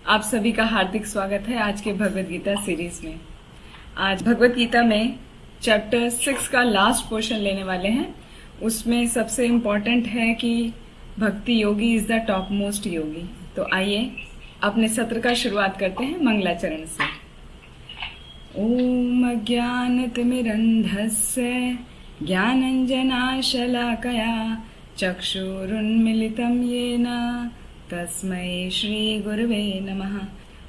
आप सभी का हार्दिक स्वागत है आज के भगवत गीता सीरीज में। आज भगवत गीता में चैप्टर 6 का लास्ट पोर्शन लेने वाले हैं। उसमें सबसे इम्पोर्टेंट है कि भक्ति योगी इज द टॉप मोस्ट योगी। तो आइए अपने सत्र का शुरुआत करते हैं मंगलाचरण से। ओम अज्ञानतिमिरन्धस्य ज्ञानञ्जनाशलाकया चक्षुरुन्मिलितं येन तस्मै श्री गुरवे नमः।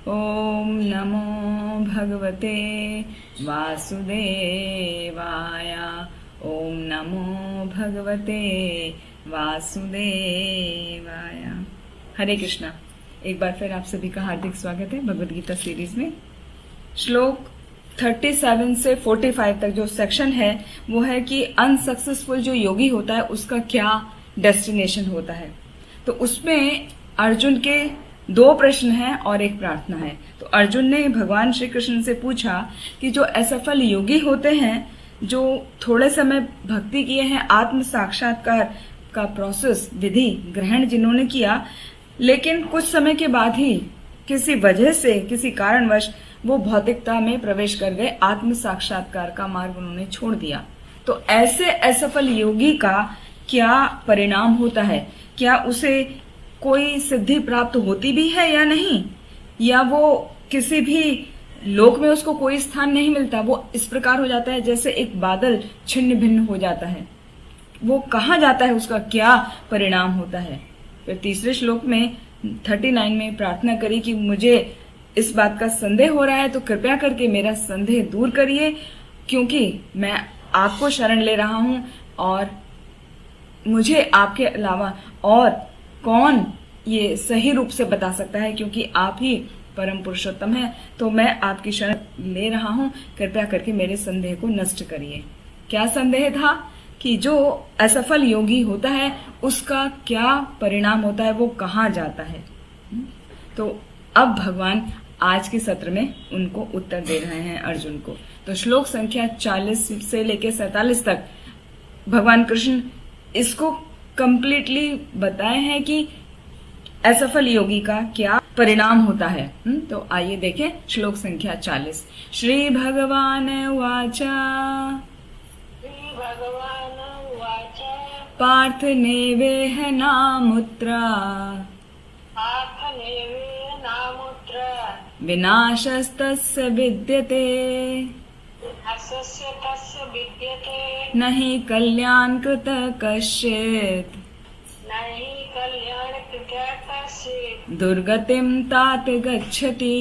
ओम नमो भगवते वासुदेवाय। ओम नमो भगवते वासुदेवाय। हरे कृष्णा। एक बार फिर आप सभी का हार्दिक स्वागत है भगवद गीता सीरीज में। श्लोक 37 से 45 तक जो सेक्शन है वो है कि अनसक्सेसफुल जो योगी होता है उसका क्या डेस्टिनेशन होता है। तो उसमें अर्जुन के 2 प्रश्न हैं और एक प्रार्थना है। तो अर्जुन ने भगवान श्री कृष्ण से पूछा कि जो असफल योगी होते हैं, जो थोड़े समय भक्ति किए हैं, आत्म साक्षात्कार का प्रोसेस विधि ग्रहण जिन्होंने किया, लेकिन कुछ समय के बाद ही किसी वजह से किसी कारणवश वो भौतिकता में प्रवेश कर गए, आत्म साक्षात्कार का मार्ग उन्होंने छोड़ दिया। तो ऐसे असफल योगी का क्या परिणाम होता है? क्या उसे कोई सिद्धि प्राप्त होती भी है या नहीं, या वो किसी भी लोक में उसको कोई स्थान नहीं मिलता? वो इस प्रकार हो जाता है जैसे एक बादल छिन्न भिन्न हो जाता है। वो कहाँ जाता है, उसका क्या परिणाम होता है? फिर तीसरे श्लोक में 39 में प्रार्थना करी कि मुझे इस बात का संदेह हो रहा है तो कृपया करके मेरा संदेह दूर करिए, क्योंकि मैं आपको शरण ले रहा हूं और मुझे आपके अलावा और कौन ये सही रूप से बता सकता है, क्योंकि आप ही परम पुरुषोत्तम है। तो मैं आपकी शरण ले रहा हूं, कृपया करके मेरे संदेह को नष्ट करिए। क्या संदेह था? कि जो असफल योगी होता है उसका क्या परिणाम होता है, वो कहाँ जाता है। तो अब भगवान आज के सत्र में उनको उत्तर दे रहे हैं अर्जुन को। तो श्लोक संख्या 40 से लेकर 47 तक भगवान कृष्ण इसको कंप्लीटली बताए हैं कि असफल योगी का क्या परिणाम होता है। तो आइए देखें श्लोक संख्या 40। श्री भगवान उवाच पार्थ नेवेह नामुत्र विनाशस्तस्य विद्यते न हि कल्याण कृत कश्चित् दुर्गतिं तात गच्छति।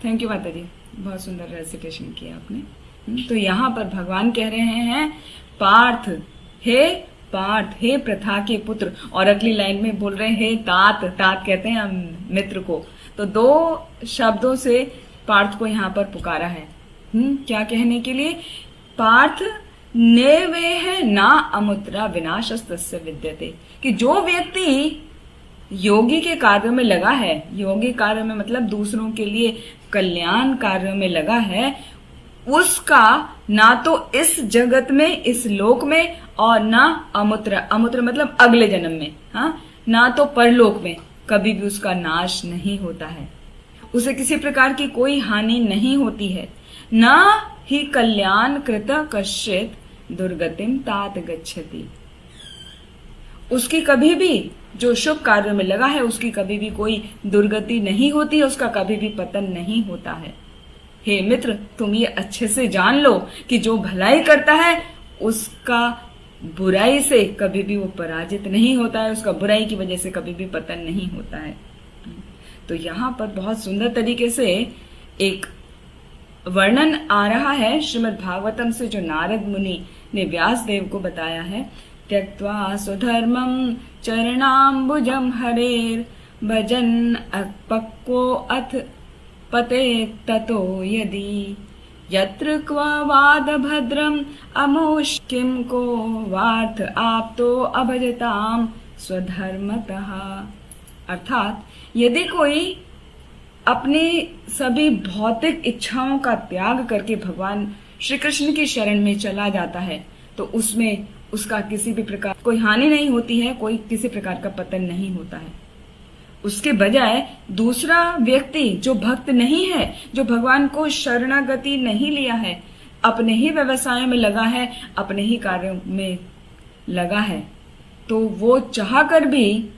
थैंक यू माता जी, बहुत सुंदर रेसिटेशन किया आपने। तो यहाँ पर भगवान कह रहे हैं पार्थ, हे पार्थ, हे प्रथा के पुत्र, और अगली लाइन में बोल रहे हैं हे तात। तात कहते हैं मित्र को। तो 2 शब्दों से पार्थ को यहाँ पर पुकारा है। क्या कहने के लिए? पार्थ नेवेह ना अमुत्रा विनाशस्तस्य विद्यते, कि जो व्यक्ति योगी के कार्य में लगा है, योगी कार्य में मतलब दूसरों के लिए कल्याण कार्य में लगा है, उसका ना तो इस जगत में, इस लोक में, और ना अमुत्र, अमुत्र मतलब अगले जन्म में, ना तो परलोक में कभी भी उसका नाश नहीं होता है। उसे किसी प्रकार की कोई हानि नहीं होती है। ना ही कल्याण कृत कश्चित् दुर्गतिम तात गच्छति, उसकी कभी भी जो शुभ कार्य में लगा है उसकी कभी भी कोई दुर्गति नहीं होती है, उसका कभी भी पतन नहीं होता है। हे मित्र, तुम ये अच्छे से जान लो कि जो भलाई करता है उसका बुराई से कभी भी वो पराजित नहीं होता है, उसका बुराई की वजह से कभी भी पतन नहीं होता है। तो यहाँ पर बहुत सुंदर तरीके से एक वर्णन आ रहा है श्रीमद् भागवतम से, जो नारद मुनि ने व्यास देव को बताया है। त्यक्त्वा स्वधर्मं चरणाम्बुजं हरेर भजन अपक्वो अथ पते ततो यदि यत्र क्व वाद भद्रम अमोष किम को वार्थ आप्तो अभजताम स्वधर्मतः। अर्थात यदि कोई अपनी सभी भौतिक इच्छाओं का त्याग करके भगवान श्री कृष्ण की शरण में चला जाता है तो उसमें उसका किसी भी प्रकार कोई हानि नहीं होती है, कोई किसी प्रकार का पतन नहीं होता है। उसके बजाय दूसरा व्यक्ति जो भक्त नहीं है, जो भगवान को शरणागति नहीं लिया है, अपने ही व्यवसाय में लगा है, अपने ही कार्यों में लगा है, तो वो चाहकर भी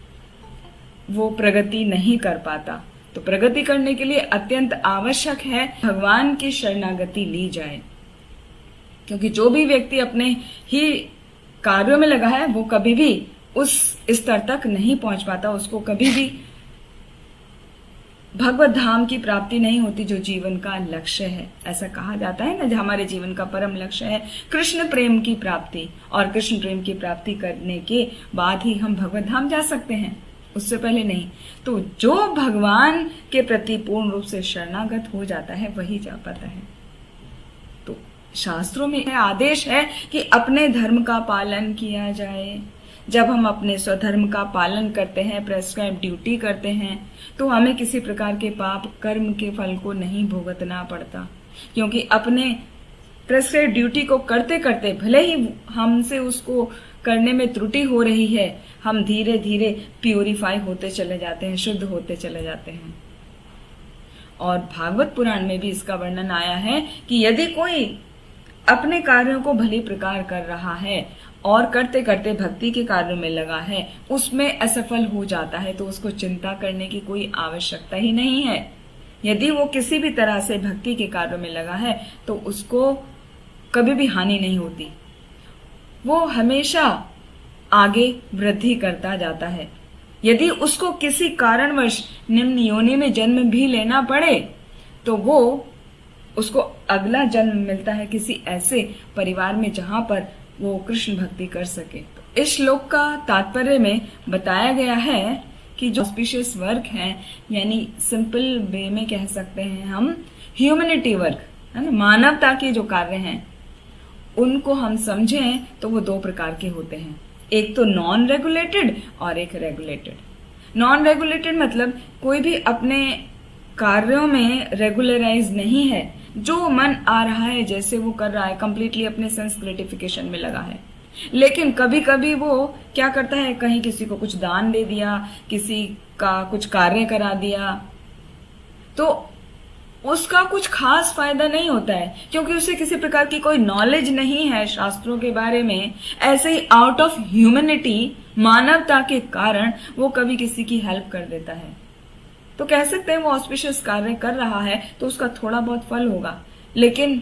वो प्रगति नहीं कर पाता। तो प्रगति करने के लिए अत्यंत आवश्यक है भगवान की शरणागति ली जाए, क्योंकि जो भी व्यक्ति अपने ही कार्यों में लगा है वो कभी भी उस स्तर तक नहीं पहुंच पाता, उसको कभी भी भगवत धाम की प्राप्ति नहीं होती, जो जीवन का लक्ष्य है। ऐसा कहा जाता है ना, जो हमारे जीवन का परम लक्ष्य है कृष्ण प्रेम की प्राप्ति, और कृष्ण प्रेम की प्राप्ति करने के बाद ही हम भगवत धाम जा सकते हैं, उससे पहले नहीं। तो जो भगवान के प्रति पूर्ण रूप से शरणागत हो जाता है वही जा पाता है। तो शास्त्रों में आदेश है कि अपने धर्म का पालन किया जाए। जब हम अपने स्वधर्म का पालन करते हैं, प्रेस्क्राइब ड्यूटी करते हैं, तो हमें किसी प्रकार के पाप कर्म के फल को नहीं भुगतना पड़ता, क्योंकि अपने प्रेस्क्राइब ड्यूटी को करते करते भले ही हमसे उसको करने में त्रुटि हो रही है, हम धीरे धीरे प्यूरिफाई होते चले जाते हैं, शुद्ध होते चले जाते हैं। और भागवत पुराण में भी इसका वर्णन आया है कि यदि कोई अपने कार्यों को भली प्रकार कर रहा है और करते करते भक्ति के कार्यों में लगा है, उसमें असफल हो जाता है, तो उसको चिंता करने की कोई आवश्यकता ही नहीं है। यदि वो किसी भी तरह से भक्ति के कार्यों में लगा है तो उसको कभी भी हानि नहीं होती, वो हमेशा आगे वृद्धि करता जाता है। यदि उसको किसी कारणवश निम्न योनि में जन्म भी लेना पड़े तो वो उसको अगला जन्म मिलता है किसी ऐसे परिवार में जहां पर वो कृष्ण भक्ति कर सके। तो इस श्लोक का तात्पर्य में बताया गया है कि जो ऑस्पिशियस वर्क है, यानी सिंपल वे में कह सकते हैं हम ह्यूमैनिटी वर्क है ना, मानवता के जो कार्य हैं उनको हम समझें तो वो दो प्रकार के होते हैं, एक तो नॉन रेगुलेटेड और एक रेगुलेटेड। नॉन रेगुलेटेड मतलब कोई भी अपने कार्यों में रेगुलराइज नहीं है, जो मन आ रहा है जैसे वो कर रहा है, कंप्लीटली अपने सेंस ग्रेटिफिकेशन में लगा है। लेकिन कभी कभी वो क्या करता है, कहीं किसी को कुछ दान दे दिया, किसी का कुछ कार्य करा दिया, तो उसका कुछ खास फायदा नहीं होता है, क्योंकि उसे किसी प्रकार की कोई नॉलेज नहीं है शास्त्रों के बारे में। ऐसे ही आउट ऑफ ह्यूमैनिटी, मानवता के कारण वो कभी किसी की हेल्प कर देता है, तो कह सकते हैं वो ऑस्पिशियस कार्य कर रहा है तो उसका थोड़ा बहुत फल होगा। लेकिन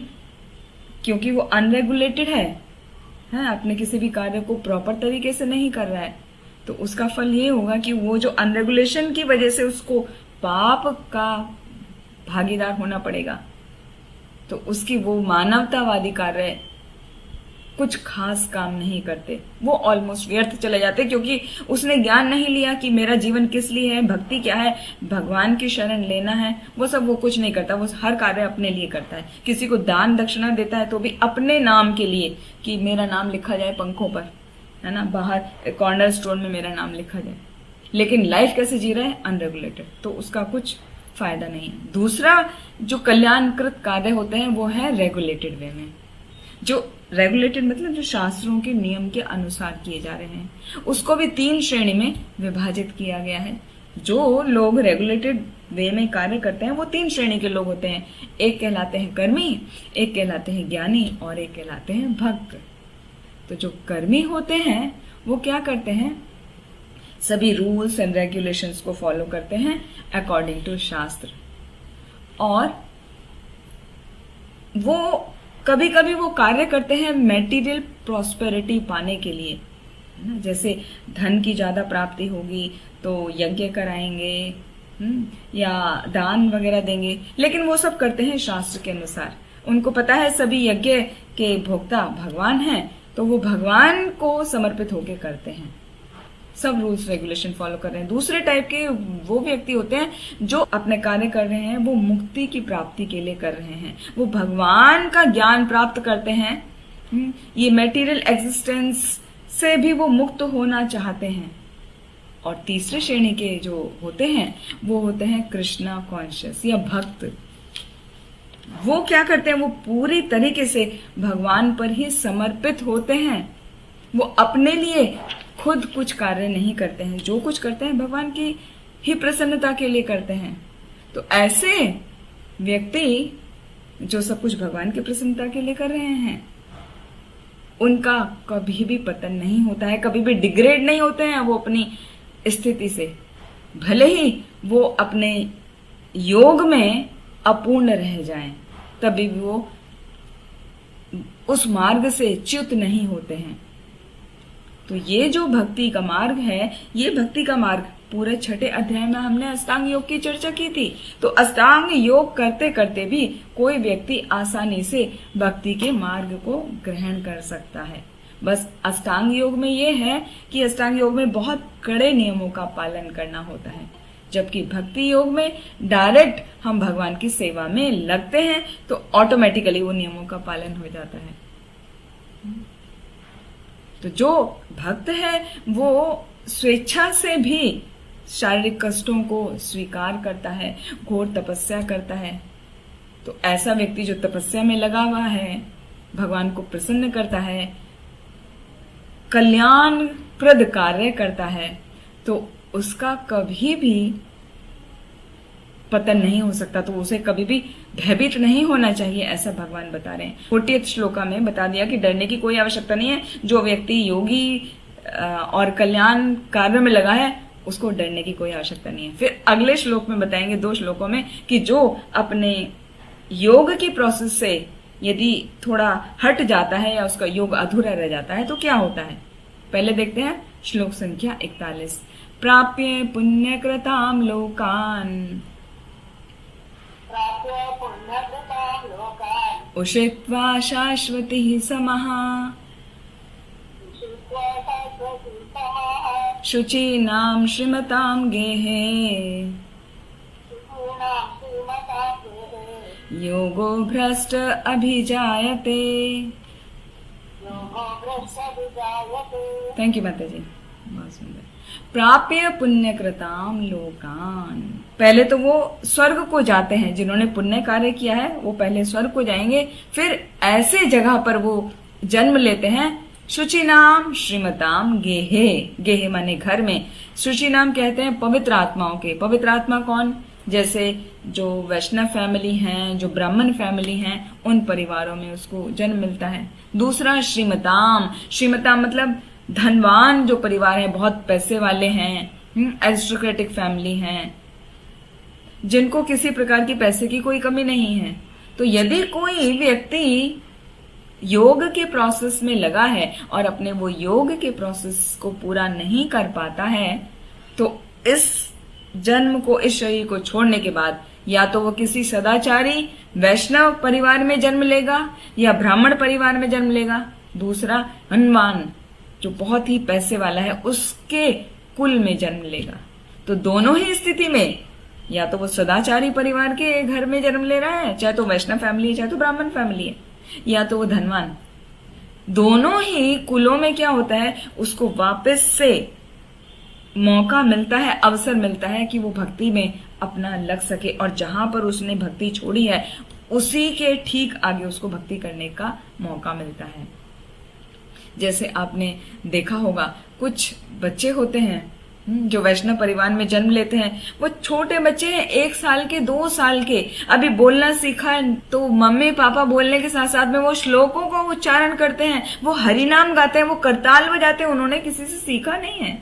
क्योंकि वो अनरेगुलेटेड है, अपने किसी भी कार्य को प्रॉपर तरीके से नहीं कर रहा है, तो उसका फल ये होगा कि वो जो अनरेगुलेशन की वजह से उसको पाप का भागीदार होना पड़ेगा, तो उसकी वो मानवतावादी कार्य कुछ खास काम नहीं करते, वो ऑलमोस्ट व्यर्थ चले जाते, क्योंकि उसने ज्ञान नहीं लिया कि मेरा जीवन किस लिए है, भक्ति क्या है, भगवान की शरण लेना है। वो सब वो कुछ नहीं करता, वो हर कार्य अपने लिए करता है। किसी को दान दक्षिणा देता है तो भी अपने नाम के लिए, कि मेरा नाम लिखा जाए पंखों पर, है ना, बाहर कॉर्नर स्टोर में मेरा नाम लिखा जाए। लेकिन लाइफ कैसे जी रहा है, अनरेगुलेटेड, तो उसका कुछ फायदा नहीं है। दूसरा जो कल्याणकृत कार्य होते हैं वो है रेगुलेटेड वे में। जो रेगुलेटेड मतलब जो शास्त्रों के नियम के अनुसार किए जा रहे हैं, उसको भी 3 श्रेणी में विभाजित किया गया है। जो लोग रेगुलेटेड वे में कार्य करते हैं वो 3 श्रेणी के लोग होते हैं। एक कहलाते हैं कर्मी, एक कहलाते हैं ज्ञानी और एक कहलाते हैं भक्त। तो जो कर्मी होते हैं वो क्या करते हैं, सभी रूल्स एंड रेगुलेशंस को फॉलो करते हैं अकॉर्डिंग टू शास्त्र, और वो कभी कभी वो कार्य करते हैं मेटीरियल प्रॉस्पेरिटी पाने के लिए, है ना, जैसे धन की ज्यादा प्राप्ति होगी तो यज्ञ कराएंगे या दान वगैरह देंगे। लेकिन वो सब करते हैं शास्त्र के अनुसार। उनको पता है सभी यज्ञ के भोक्ता भगवान हैं, तो वो भगवान को समर्पित होकर करते हैं, सब रूल्स रेगुलेशन फॉलो कर रहे हैं। दूसरे टाइप के वो व्यक्ति होते हैं जो अपने कार्य कर रहे हैं वो मुक्ति की प्राप्ति के लिए कर रहे हैं, वो भगवान का ज्ञान प्राप्त करते हैं, ये मटेरियल एग्जिस्टेंस से भी वो मुक्त होना चाहते हैं। और तीसरे श्रेणी के जो होते हैं वो होते हैं कृष्णा कॉन्शियस या भक्त। वो क्या करते हैं, वो पूरी तरीके से भगवान पर ही समर्पित होते हैं। वो अपने लिए खुद कुछ कार्य नहीं करते हैं, जो कुछ करते हैं भगवान की ही प्रसन्नता के लिए करते हैं। तो ऐसे व्यक्ति जो सब कुछ भगवान की प्रसन्नता के लिए कर रहे हैं, उनका कभी भी पतन नहीं होता है, कभी भी डिग्रेड नहीं होते हैं वो अपनी स्थिति से। भले ही वो अपने योग में अपूर्ण रह जाएं, तभी भी वो उस मार्ग से च्युत नहीं होते हैं। तो ये जो भक्ति का मार्ग है, ये भक्ति का मार्ग पूरे 6 अध्याय में हमने अष्टांग योग की चर्चा की थी। तो अष्टांग योग करते करते भी कोई व्यक्ति आसानी से भक्ति के मार्ग को ग्रहण कर सकता है। बस अष्टांग योग में ये है कि अष्टांग योग में बहुत कड़े नियमों का पालन करना होता है, जबकि भक्ति योग में डायरेक्ट हम भगवान की सेवा में लगते हैं तो ऑटोमेटिकली वो नियमों का पालन हो जाता है। तो जो भक्त है वो स्वेच्छा से भी शारीरिक कष्टों को स्वीकार करता है, घोर तपस्या करता है। तो ऐसा व्यक्ति जो तपस्या में लगा हुआ है, भगवान को प्रसन्न करता है, कल्याणप्रद कार्य करता है, तो उसका कभी भी पतन नहीं हो सकता। तो उसे कभी भी भयभीत नहीं होना चाहिए, ऐसा भगवान बता रहे हैं। 40th श्लोका में बता दिया कि डरने की कोई आवश्यकता नहीं है। जो व्यक्ति योगी और कल्याण कार्य में लगा है, उसको डरने की कोई आवश्यकता नहीं है। फिर अगले श्लोक में बताएंगे 2 श्लोकों में कि जो अपने योग की प्रोसेस से यदि थोड़ा हट जाता है या उसका योग अधूरा रह जाता है तो क्या होता है। पहले देखते हैं श्लोक संख्या 41। प्राप्य पुण्यकृताम लोकान उषित्वा शाश्वती समः शुचीनां श्रीमतां गेहे योगो भ्रष्ट अभिजायते। थैंक यू माता जी, बहुत सुंदर। प्राप्य पुण्यकृताम लोकान, पहले तो वो स्वर्ग को जाते हैं। जिन्होंने पुण्य कार्य किया है वो पहले स्वर्ग को जाएंगे, फिर ऐसे जगह पर वो जन्म लेते हैं। शुचि नाम श्रीमताम गेहे, गेहे माने घर में। शुचि नाम कहते हैं पवित्र आत्माओं के। पवित्र आत्मा कौन? जैसे जो वैष्णव फैमिली हैं, जो ब्राह्मण फैमिली हैं, उन परिवारों में उसको जन्म मिलता है। दूसरा श्रीमताम, श्रीमताम मतलब धनवान जो परिवार है, बहुत पैसे वाले हैं, एरिस्टोक्रेटिक फैमिली हैं, जिनको किसी प्रकार की पैसे की कोई कमी नहीं है। तो यदि कोई व्यक्ति योग के प्रोसेस में लगा है और अपने वो योग के प्रोसेस को पूरा नहीं कर पाता है, तो इस जन्म को, इस शरीर को छोड़ने के बाद या तो वो किसी सदाचारी वैष्णव परिवार में जन्म लेगा या ब्राह्मण परिवार में जन्म लेगा। दूसरा धनवान जो बहुत ही पैसे वाला है, उसके कुल में जन्म लेगा। तो दोनों ही स्थिति में या तो वो सदाचारी परिवार के घर में जन्म ले रहा है, चाहे तो वैष्णव फैमिली है, चाहे तो ब्राह्मण फैमिली है, या तो वो धनवान। दोनों ही कुलों में क्या होता है, उसको वापस से मौका मिलता है, अवसर मिलता है कि वो भक्ति में अपना लग सके, और जहां पर उसने भक्ति छोड़ी है उसी के ठीक आगे उसको भक्ति करने का मौका मिलता है। जैसे आपने देखा होगा कुछ बच्चे होते हैं जो वैष्णव परिवार में जन्म लेते हैं। वो छोटे बच्चे हैं, 1 साल के, 2 साल के, अभी बोलना सीखा है, तो मम्मी पापा बोलने के साथ साथ में वो श्लोकों को उच्चारण करते हैं, वो हरिनाम गाते हैं, वो करताल बजाते हैं। उन्होंने किसी से सीखा नहीं है।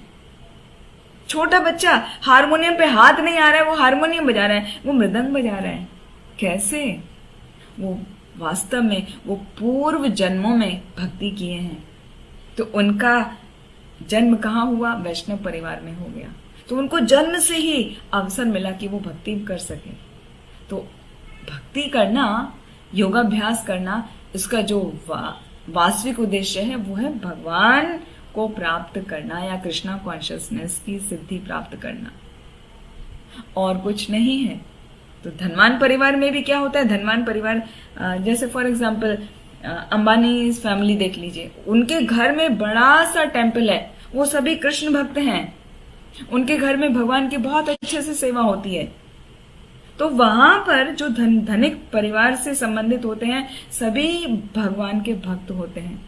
छोटा बच्चा हारमोनियम पे हाथ नहीं आ रहा है, वो हारमोनियम बजा रहा है, वो मृदंग बजा रहा है। कैसे? वो वास्तव में वो पूर्व जन्मों में भक्ति किए हैं। तो उनका जन्म कहाँ हुआ? वैष्णव परिवार में हो गया। तो उनको जन्म से ही अवसर मिला कि वो भक्ति कर सके। तो भक्ति करना, योगाभ्यास करना, इसका जो वास्तविक उद्देश्य है वो है भगवान को प्राप्त करना या कृष्णा कॉन्शियसनेस की सिद्धि प्राप्त करना, और कुछ नहीं है। तो धनवान परिवार में भी क्या होता है, धनवान परिवार जैसे फॉर एग्जाम्पल अंबानी फैमिली देख लीजिए, उनके घर में बड़ा सा टेम्पल है, वो सभी कृष्ण भक्त हैं, उनके घर में भगवान की बहुत अच्छे से सेवा होती है। तो वहां पर जो धनिक परिवार से संबंधित होते हैं, सभी भगवान के भक्त होते हैं।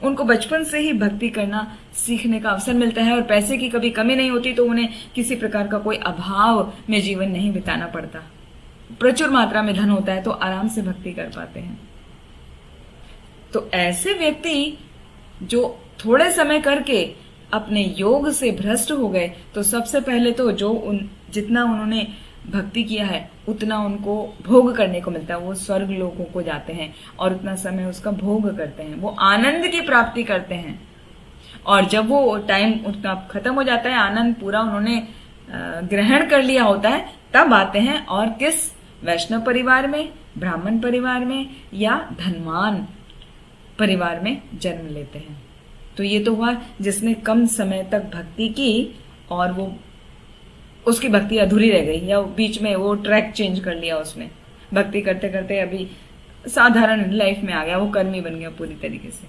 उनको बचपन से ही भक्ति करना सीखने का अवसर मिलता है और पैसे की कभी कमी नहीं होती, तो उन्हें किसी प्रकार का कोई अभाव में जीवन नहीं बिताना पड़ता। प्रचुर मात्रा में धन होता है तो आराम से भक्ति कर पाते हैं। तो ऐसे व्यक्ति जो थोड़े समय करके अपने योग से भ्रष्ट हो गए, तो सबसे पहले तो जितना उन्होंने भक्ति किया है उतना उनको भोग करने को मिलता है। वो स्वर्ग लोकों को जाते हैं और उतना समय उसका भोग करते हैं, वो आनंद की प्राप्ति करते हैं। और जब वो टाइम उनका खत्म हो जाता है, आनंद पूरा उन्होंने ग्रहण कर लिया होता है, तब आते हैं और किस वैष्णव परिवार में, ब्राह्मण परिवार में या धनवान परिवार में जन्म लेते हैं। तो ये तो हुआ जिसने कम समय तक भक्ति की और वो उसकी भक्ति अधूरी रह गई या बीच में वो ट्रैक चेंज कर लिया, उसने भक्ति करते करते अभी साधारण लाइफ में आ गया, वो कर्मी बन गया पूरी तरीके से।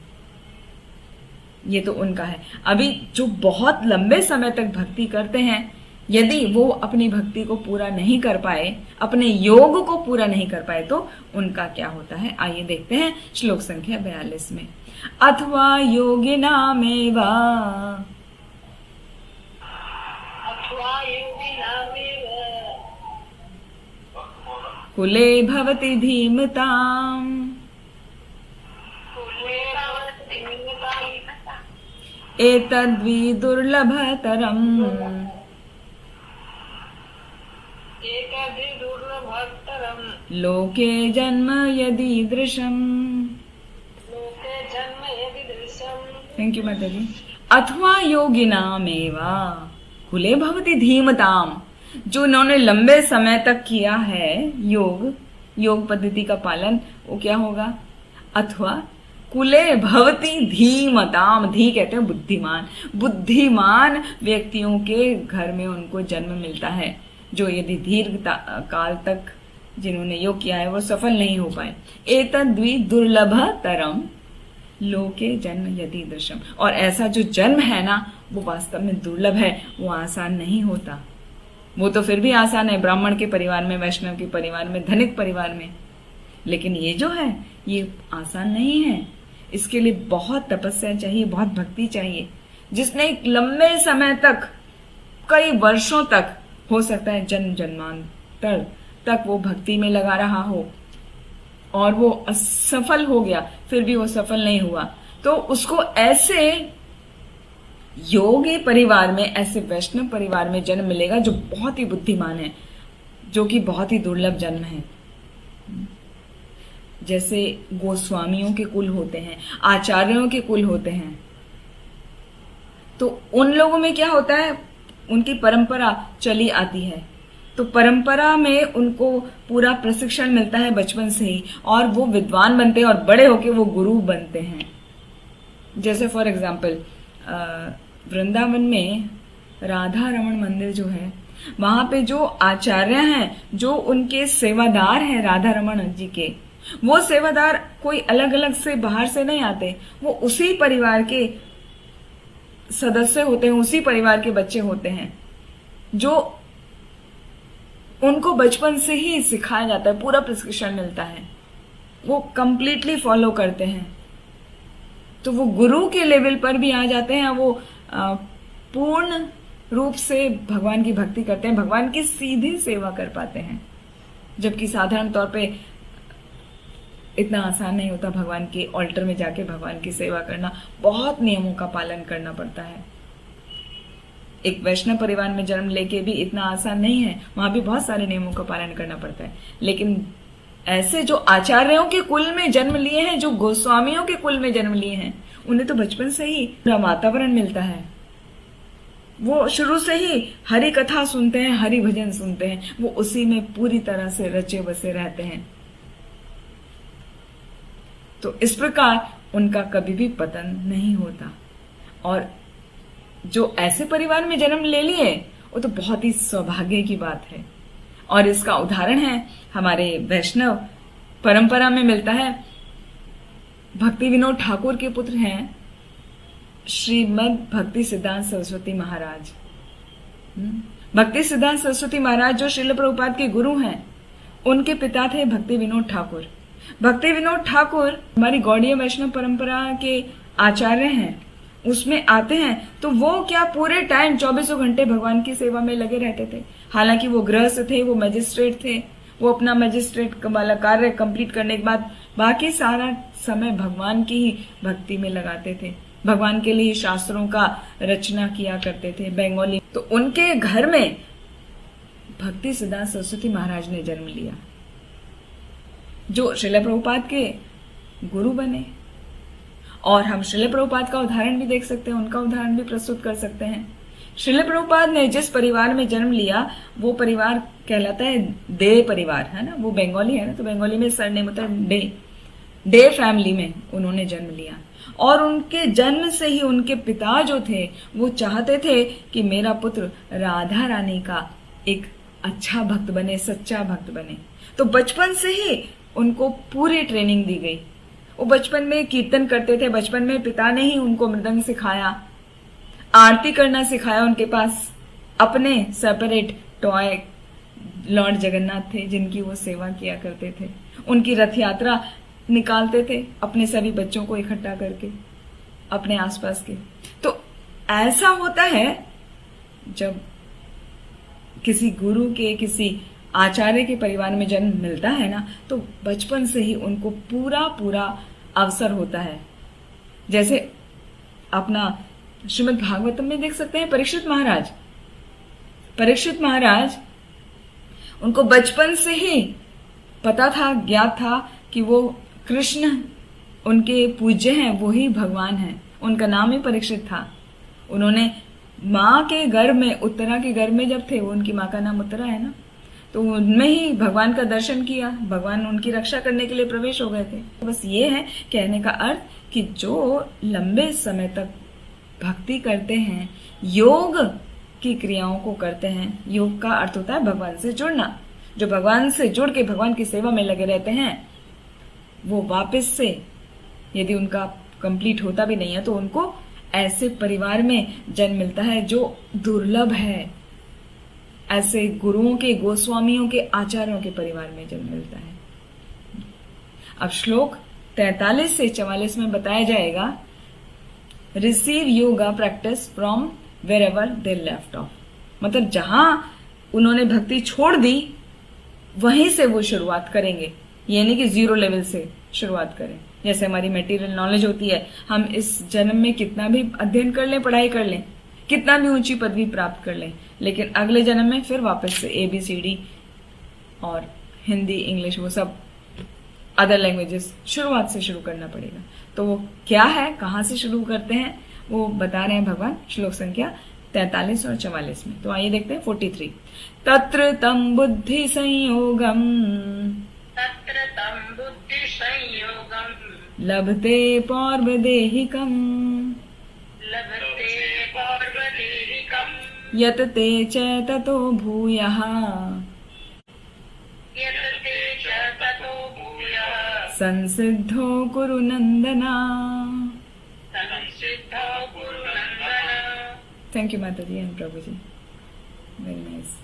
ये तो उनका है। अभी जो बहुत लंबे समय तक भक्ति करते हैं, यदि वो अपनी भक्ति को पूरा नहीं कर पाए, अपने योग को पूरा नहीं कर पाए, तो उनका क्या होता है, आइए देखते हैं श्लोक संख्या 42 में। अथवा योगिनामेव कुले भवति धीमताम् एतद्वि दुर्लभतरम् लोके जन्म यदीदृशम्। थैंक यू माता जी। अथवा योगिनामेवा कुले भवति धीमताम्, जो उन्होंने लंबे समय तक किया है योग पद्धति का पालन, वो क्या होगा, अथवा कुले भवति धीमताम, धी कहते हैं बुद्धिमान व्यक्तियों के घर में उनको जन्म मिलता है, जो यदि दीर्घ काल तक जिन्होंने योग किया है वो सफल नहीं हो पाए। एतद्वि दुर्लभतरम लोके जन्म यदीदृशम्, और ऐसा जो जन्म है ना वो वास्तव में दुर्लभ है, वो आसान नहीं होता। वो तो फिर भी आसान है ब्राह्मण के परिवार में, वैष्णव के परिवार में, धनिक परिवार में, लेकिन ये जो है ये आसान नहीं है। इसके लिए बहुत तपस्या चाहिए, बहुत भक्ति चाहिए। जिसने लंबे समय तक, कई वर्षों तक, हो सकता है जन्म जन्मांतर तक वो भक्ति में लगा रहा हो और वो असफल हो गया, फिर भी वो सफल नहीं हुआ, तो उसको ऐसे योगी परिवार में, ऐसे वैष्णव परिवार में जन्म मिलेगा जो बहुत ही बुद्धिमान है, जो कि बहुत ही दुर्लभ जन्म है। जैसे गोस्वामियों के कुल होते हैं, आचार्यों के कुल होते हैं, तो उन लोगों में क्या होता है, उनकी परंपरा चली आती है, तो परंपरा में उनको पूरा प्रशिक्षण मिलता है बचपन से ही, और वो विद्वान बनते हैं और बड़े होके वो गुरु बनते हैं। जैसे फॉर एग्जाम्पल वृंदावन में राधा रमण मंदिर जो है, वहां पे जो आचार्य हैं, जो उनके सेवादार हैं राधा रमण जी के, वो सेवादार कोई अलग अलग से बाहर से नहीं आते, वो उसी परिवार के सदस्य होते हैं, उसी परिवार के बच्चे होते हैं, जो उनको बचपन से ही सिखाया जाता है, पूरा प्रशिक्षण मिलता है, वो कंप्लीटली फॉलो करते हैं, तो वो गुरु के लेवल पर भी आ जाते हैं। वो पूर्ण रूप से भगवान की भक्ति करते हैं, भगवान की सीधी सेवा कर पाते हैं, जबकि साधारण तौर पे इतना आसान नहीं होता। भगवान के ऑल्टर में जाके भगवान की सेवा करना, बहुत नियमों का पालन करना पड़ता है। एक वैष्णव परिवार में जन्म लेके भी इतना आसान नहीं है, वहां भी बहुत सारे नियमों का पालन करना पड़ता है। लेकिन ऐसे जो आचार्यों के कुल में जन्म लिए हैं, जो गोस्वामियों के कुल में जन्म लिए हैं, उन्हें तो बचपन से ही पूरा वातावरण मिलता है, वो शुरू से ही हरि कथा सुनते हैं, हरि भजन सुनते हैं, वो उसी में पूरी तरह से रचे बसे रहते हैं। तो इस प्रकार उनका कभी भी पतन नहीं होता। और जो ऐसे परिवार में जन्म ले लिए, वो तो बहुत ही सौभाग्य की बात है। और इसका उदाहरण है हमारे वैष्णव परंपरा में मिलता है। भक्ति विनोद ठाकुर के पुत्र हैं श्रीमद भक्ति सिद्धांत सरस्वती महाराज। भक्ति सिद्धांत सरस्वती महाराज जो श्रील प्रभुपाद के गुरु हैं, उनके पिता थे भक्ति विनोद ठाकुर। भक्ति विनोद ठाकुर हमारी गौड़ीय वैष्णव परंपरा के आचार्य हैं उसमें आते हैं तो वो क्या पूरे टाइम 24 घंटे भगवान की सेवा में लगे रहते थे। हालांकि वो गृहस्थ थे, वो मजिस्ट्रेट थे, वो अपना मजिस्ट्रेट वाला कार्य कंप्लीट करने के बाद बाकी सारा समय भगवान की ही भक्ति में लगाते थे, भगवान के लिए शास्त्रों का रचना किया करते थे बंगाली। तो उनके घर में भक्ति सिद्धांत सरस्वती महाराज ने जन्म लिया, जो श्रील प्रभुपाद के गुरु बने। और हम श्रील प्रभुपाद का उदाहरण भी देख सकते हैं, उनका उदाहरण भी प्रस्तुत कर सकते हैं। श्रील प्रभुपाद ने जिस परिवार में जन्म लिया वो परिवार कहलाता है डे परिवार, है ना, वो बंगाली है ना, तो बंगाली में सरनेम होता है डे। डे फैमिली में उन्होंने जन्म लिया और उनके जन्म से ही उनके पिता जो थे वो चाहते थे कि मेरा पुत्र राधा रानी का एक अच्छा भक्त बने, सच्चा भक्त बने। तो बचपन से ही उनको पूरी ट्रेनिंग दी गई। वो बचपन में कीर्तन करते थे, बचपन में पिता ने ही उनको मृदंग सिखाया, आरती करना सिखाया। उनके पास अपने सेपरेट टॉय लॉर्ड जगन्नाथ थे जिनकी वो सेवा किया करते थे। उनकी रथ यात्रा निकालते थे अपने सभी बच्चों को इकट्ठा करके अपने आसपास के। तो ऐसा होता है जब किसी गुरु के, किसी आचार्य के परिवार में जन्म मिलता है ना, तो बचपन से ही उनको पूरा पूरा अवसर होता है। जैसे अपना श्रीमद् भागवतम में देख सकते हैं परीक्षित महाराज उनको बचपन से ही पता था, ज्ञात था कि वो कृष्ण उनके पूज्य हैं, वो ही भगवान हैं। उनका नाम ही परीक्षित था। उन्होंने माँ के गर्भ में, उत्तरा के गर्भ में जब थे, वो उनकी माँ का नाम उत्तरा है ना, तो उनमें ही भगवान का दर्शन किया, भगवान उनकी रक्षा करने के लिए प्रवेश हो गए थे। बस ये है कहने का अर्थ कि जो लंबे समय तक भक्ति करते हैं, योग की क्रियाओं को करते हैं, योग का अर्थ होता है भगवान से जुड़ना। जो भगवान से जुड़ के भगवान की सेवा में लगे रहते हैं वो वापस से, यदि उनका कंप्लीट होता भी नहीं है तो उनको ऐसे परिवार में जन्म मिलता है जो दुर्लभ है। ऐसे गुरुओं के, गोस्वामियों के, आचार्यों के परिवार में जन्म मिलता है। अब श्लोक 43 से 44 में बताया जाएगा, receive yoga practice from wherever they left off. मतलब जहां उन्होंने भक्ति छोड़ दी वहीं से वो शुरुआत करेंगे, ये नहीं कि जीरो लेवल से शुरुआत करें। जैसे हमारी मटेरियल नॉलेज होती है, हम इस जन्म में कितना भी अध्ययन कर लें, पढ़ाई कर लें, कितना भी ऊंची पदवी प्राप्त कर लें, लेकिन अगले जन्म में फिर वापस से ABCD और हिंदी, इंग्लिश, वो सब अदर लैंग्वेजेस शुरुआत से शुरू करना पड़ेगा। तो वो क्या है, कहाँ से शुरू करते हैं, वो बता रहे हैं भगवान श्लोक संख्या 43 और 44 में। तो आइए देखते हैं 43। तत्र तम बुद्धि संयोगम लभते पौर्वदेहिकम यत ते च ततो भूयः संसिद्धो कुरु नंदना। थैंक यू माता जी एंड प्रभु जी, वेरी नाइस।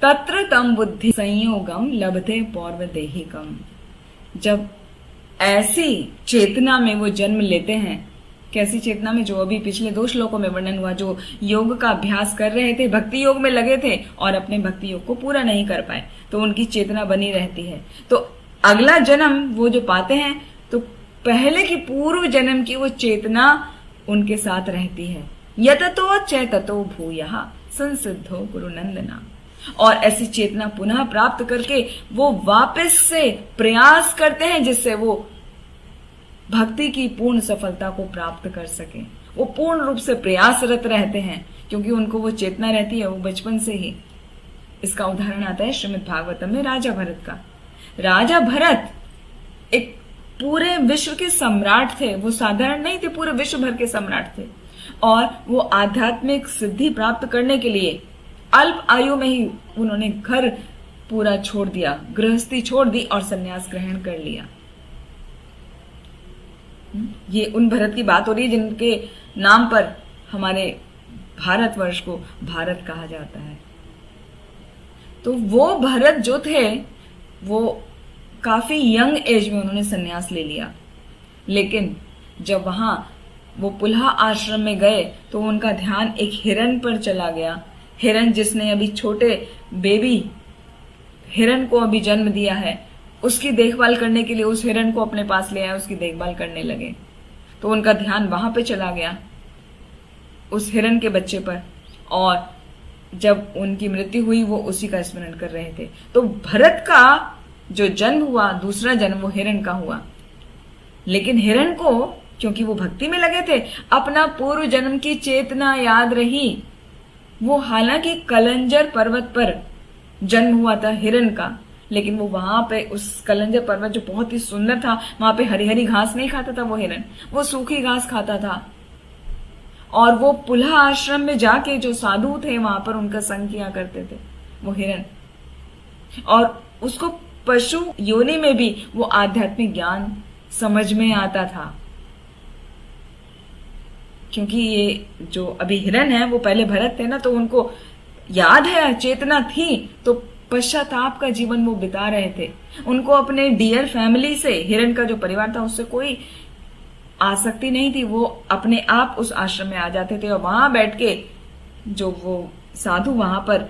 तत्र तम बुद्धि संयोगम लभते पौर्वदेहिकम। जब ऐसी चेतना में वो जन्म लेते हैं, कैसी चेतना में, जो अभी पिछले 2 श्लोकों में वर्णन हुआ, जो योग का अभ्यास कर रहे थे, भक्ति योग में लगे थे और अपने भक्ति योग को पूरा नहीं कर पाए, तो उनकी चेतना बनी रहती है। तो अगला जन्म वो जो पाते हैं तो पहले की पूर्व जन्म की वो चेतना उनके साथ रहती है। यततो चैततो भूयः संसिद्धो गुरु नंदना। और ऐसी चेतना पुनः प्राप्त करके वो वापस से प्रयास करते हैं जिससे वो भक्ति की पूर्ण सफलता को प्राप्त कर सके। वो पूर्ण रूप से प्रयासरत रहते हैं क्योंकि उनको वो चेतना रहती है, वो बचपन से ही। इसका उदाहरण आता है श्रीमद् भागवतम में राजा भरत का। राजा भरत एक पूरे विश्व के सम्राट थे, वो साधारण नहीं थे, पूरे विश्व भर के सम्राट थे। और वो आध्यात्मिक सिद्धि प्राप्त करने के लिए अल्प आयु में ही उन्होंने घर पूरा छोड़ दिया, गृहस्थी छोड़ दी और संन्यास ग्रहण कर लिया। ये उन भरत की बात हो रही है जिनके नाम पर हमारे भारतवर्ष को भारत कहा जाता है। तो वो भरत जो थे वो काफी यंग एज में उन्होंने संन्यास ले लिया, लेकिन जब वहां वो पुलहा आश्रम में गए तो उनका ध्यान एक हिरन पर चला गया। हिरन जिसने अभी छोटे बेबी हिरन को अभी जन्म दिया है, उसकी देखभाल करने के लिए उस हिरन को अपने पास ले आए, उसकी देखभाल करने लगे। तो उनका ध्यान वहां पे चला गया, उस हिरन के बच्चे पर, और जब उनकी मृत्यु हुई वो उसी का स्मरण कर रहे थे। तो भरत का जो जन्म हुआ, दूसरा जन्म, वो हिरन का हुआ। लेकिन हिरन को, क्योंकि वो भक्ति में लगे थे, अपना पूर्व जन्म की चेतना याद रही। वो हालांकि कलंजर पर्वत पर जन्म हुआ था हिरन का, लेकिन वो वहां पे उस कलंजर पर्वत जो बहुत ही सुंदर था, वहां पे हरी हरी घास नहीं खाता था वो हिरन, वो सूखी घास खाता था। और वो पुलहा आश्रम में जाके जो साधु थे वहां पर उनका संग किया करते थे वो हिरन। और उसको पशु योनि में भी वो आध्यात्मिक ज्ञान समझ में आता था, क्योंकि ये जो अभी हिरन है वो पहले भरत थे ना, तो उनको याद है, चेतना थी, तो पश्चाताप का जीवन वो बिता रहे थे। उनको अपने डियर फैमिली से, हिरन का जो परिवार था उससे कोई आसक्ति नहीं थी। वो अपने आप उस आश्रम में आ जाते थे और वहां बैठ के जो वो साधु वहां पर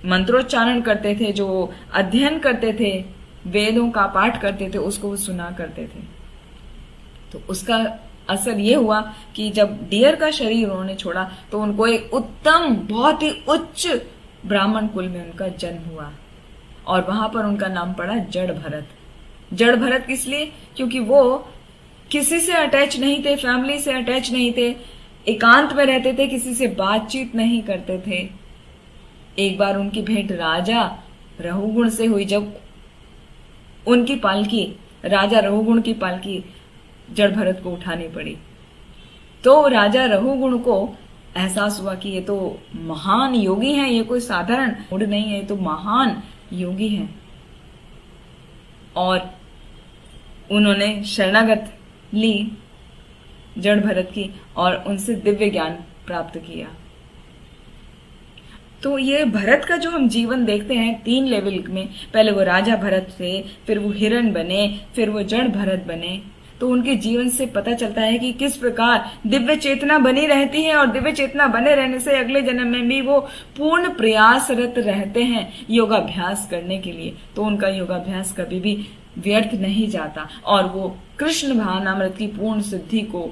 मंत्रोच्चारण करते थे, जो अध्ययन करते थे, वेदों का पाठ करते थे, उसको वो सुना करते थे। तो उसका असर ये हुआ कि जब डियर का शरीर उन्होंने छोड़ा तो उनको एक उत्तम, बहुत ही उच्च ब्राह्मण कुल में उनका जन्म हुआ, और वहां पर उनका नाम पड़ा जड़ भरत। जड़ भरत किस लिए? क्योंकि वो किसी से अटैच नहीं थे, फैमिली से अटैच नहीं थे, एकांत में रहते थे, किसी से बातचीत नहीं करते थे। एक बार उनकी भेंट राजा रहुगुण से हुई, जब उनकी पालकी, राजा रहुगुण की पालकी जड़ भरत को उठानी पड़ी, तो राजा रहुगुण को एहसास हुआ कि ये तो महान योगी हैं, ये कोई साधारण मूढ़ नहीं है, ये तो महान योगी हैं। और उन्होंने शरणागत ली जड़ भरत की और उनसे दिव्य ज्ञान प्राप्त किया। तो ये भरत का जो हम जीवन देखते हैं 3 लेवल में, पहले वो राजा भरत थे, फिर वो हिरन बने, फिर वो जड़ भरत बने। तो उनके जीवन से पता चलता है कि किस प्रकार दिव्य चेतना बनी रहती है, और दिव्य चेतना बने रहने से अगले जन्म में भी वो पूर्ण प्रयासरत रहते हैं योगाभ्यास करने के लिए। तो उनका योगाभ्यास कभी भी व्यर्थ नहीं जाता, और वो कृष्ण भावनामृत की पूर्ण सिद्धि को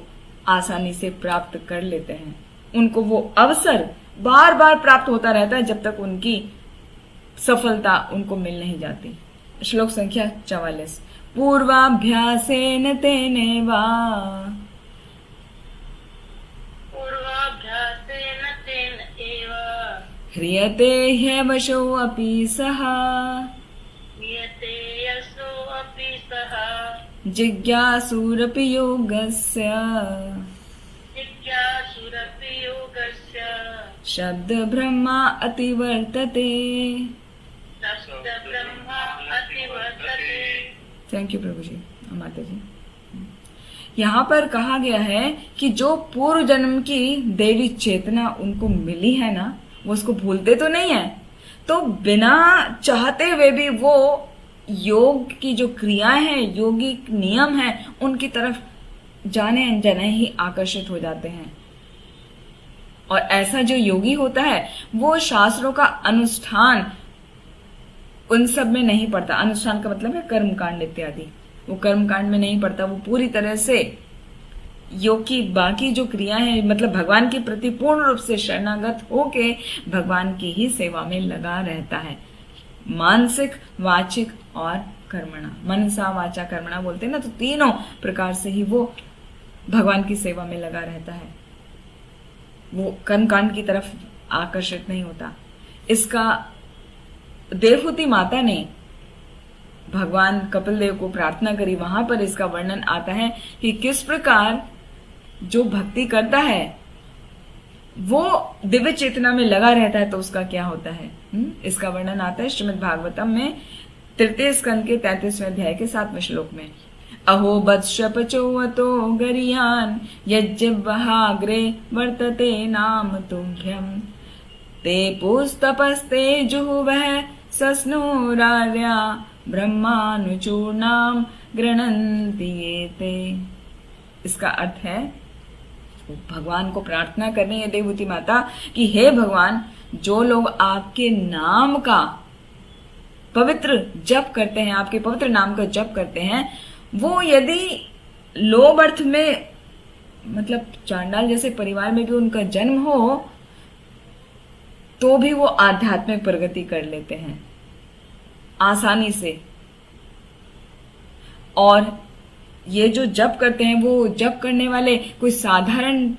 आसानी से प्राप्त कर लेते हैं। उनको वो अवसर बार बार प्राप्त होता रहता है जब तक उनकी सफलता उनको मिल नहीं जाती। श्लोक संख्या 44। पूर्वाभ्यासेन तेने वा ह्रियते ह्यवशो अपि सः जिज्ञासुरपि योगस्य शब्द ब्रह्मा अतिवर्तते। थैंक यू प्रभु जी, माता जी। यहाँ पर कहा गया है कि जो पूर्व जन्म की देवी चेतना उनको मिली है ना, वो उसको भूलते तो नहीं है, तो बिना चाहते हुए भी वो योग की जो क्रियाएं हैं, योगिक नियम है, उनकी तरफ जाने अनजाने ही आकर्षित हो जाते हैं। और ऐसा जो योगी होता है वो शास्त्रों का अनुष्ठान उन सब में नहीं पड़ता। अनुष्ठान का मतलब है कर्मकांड इत्यादि, वो कर्मकांड में नहीं पड़ता। वो पूरी तरह से योग की बाकी जो क्रिया है, मतलब भगवान के प्रति पूर्ण रूप से शरणागत होके भगवान की ही सेवा में लगा रहता है। मानसिक, वाचिक और कर्मणा, मनसा वाचा कर्मणा बोलते हैं ना, तो तीनों प्रकार से ही वो भगवान की सेवा में लगा रहता है। वो कर्मकांड की तरफ आकर्षित नहीं होता। इसका देवहूति माता ने भगवान कपिल देव को प्रार्थना करी, वहां पर इसका वर्णन आता है कि किस प्रकार जो भक्ति करता है वो दिव्य चेतना में लगा रहता है तो उसका क्या होता है। इसका वर्णन आता है श्रीमद् भागवतम में 3 स्कंद के 33वें अध्याय के 7वें श्लोक में। अहो बत्सपचोवतो गरियान यज्जिह्वहाग्रे वर्तते नाम तुभ्यम ते पुस्तपस्ते जुहुवः सस्नुरार्या ब्रह्मानुचूर्णाम गृह्णन्ति एते। इसका अर्थ है तो भगवान को प्रार्थना कर रही है देवहूति माता कि हे भगवान, जो लोग आपके नाम का पवित्र जप करते हैं, आपके पवित्र नाम का जप करते हैं, वो यदि लो बर्थ में, मतलब चांडाल जैसे परिवार में भी उनका जन्म हो, तो भी वो आध्यात्मिक प्रगति कर लेते हैं आसानी से। और ये जो जप करते हैं, वो जप करने वाले कोई साधारण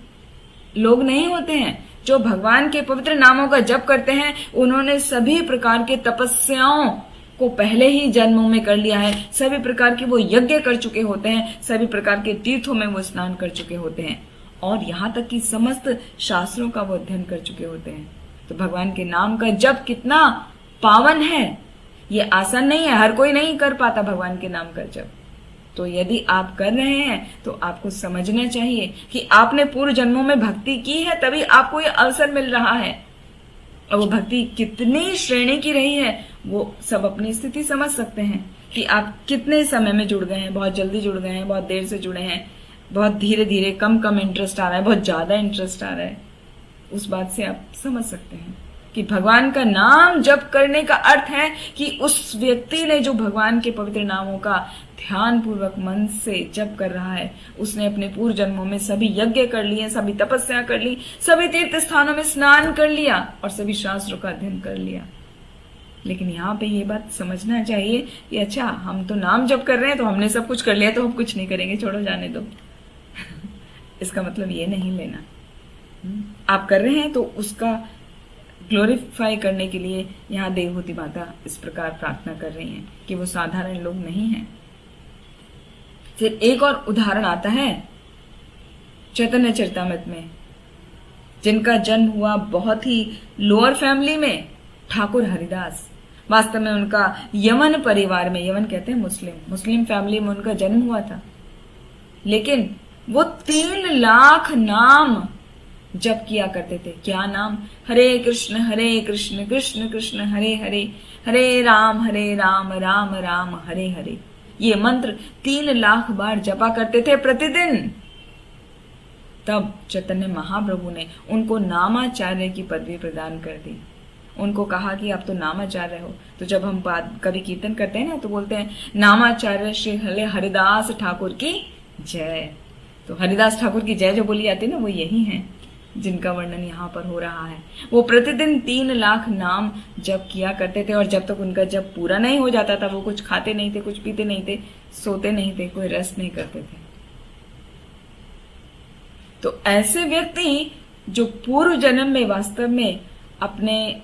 लोग नहीं होते हैं। जो भगवान के पवित्र नामों का जप करते हैं, उन्होंने सभी प्रकार के तपस्याओं को पहले ही जन्मों में कर लिया है। सभी प्रकार के वो यज्ञ कर चुके होते हैं, सभी प्रकार के तीर्थों में वो स्नान कर चुके होते हैं, और यहाँ तक कि समस्त शास्त्रों का वो अध्ययन कर चुके होते हैं। तो भगवान के नाम का जप कितना पावन है, ये आसान नहीं है, हर कोई नहीं कर पाता भगवान के नाम का जप। तो यदि आप कर रहे हैं तो आपको समझना चाहिए कि आपने पूर्व जन्मों में भक्ति की है, तभी आपको ये अवसर मिल रहा है। और वो भक्ति कितनी श्रेणी की रही है, वो सब अपनी स्थिति समझ सकते हैं कि आप कितने समय में जुड़ गए हैं, बहुत जल्दी जुड़ गए हैं, बहुत देर से जुड़े हैं, बहुत धीरे धीरे, कम कम इंटरेस्ट आ रहा है, बहुत ज्यादा इंटरेस्ट आ रहा है। उस बात से आप समझ सकते हैं कि भगवान का नाम जप करने का अर्थ है कि उस व्यक्ति ने जो भगवान के पवित्र नामों का ध्यान पूर्वक मन से जप कर रहा है, उसने अपने पूर्व जन्मों में सभी यज्ञ कर लिए, सभी तपस्या कर ली, सभी तीर्थ स्थानों में स्नान कर लिया और सभी शास्त्रों का अध्ययन कर लिया। लेकिन यहाँ पे ये बात समझना चाहिए कि अच्छा, हम तो नाम जप कर रहे हैं तो हमने सब कुछ कर लिया, तो हम कुछ नहीं करेंगे, छोड़ो जाने दो। इसका मतलब ये नहीं लेना। आप कर रहे हैं तो उसका ग्लोरीफाई करने के लिए यहाँ देवहूति माता इस प्रकार प्रार्थना कर रही हैं कि वो साधारण लोग नहीं हैं। फिर एक और उदाहरण आता है चैतन्य चरितामृत में, जिनका जन्म हुआ बहुत ही लोअर फैमिली में, ठाकुर हरिदास। वास्तव में उनका यमन परिवार में, यमन कहते हैं मुस्लिम फैमिली में उनका जन्म हुआ था, लेकिन वो 3 लाख नाम जप किया करते थे। क्या नाम? हरे कृष्ण कृष्ण कृष्ण हरे हरे, हरे राम राम राम हरे हरे। ये मंत्र 3 लाख बार जपा करते थे प्रतिदिन। तब चैतन्य महाप्रभु ने उनको नामाचार्य की पदवी प्रदान कर दी। उनको कहा कि आप तो नामाचार्य हो। तो जब हम कभी कीर्तन करते हैं ना, तो बोलते हैं नामाचार्य श्री हरिदास ठाकुर की जय। तो हरिदास ठाकुर की जय जो बोली जाती है ना, वो यही है जिनका वर्णन यहाँ पर हो रहा है। वो प्रतिदिन 3 लाख नाम जप किया करते थे, और जब तक उनका जप पूरा नहीं हो जाता था, वो कुछ खाते नहीं थे, कुछ पीते नहीं थे, सोते नहीं थे, कोई रेस्ट नहीं करते थे। तो ऐसे व्यक्ति जो पूर्व जन्म में वास्तव में अपने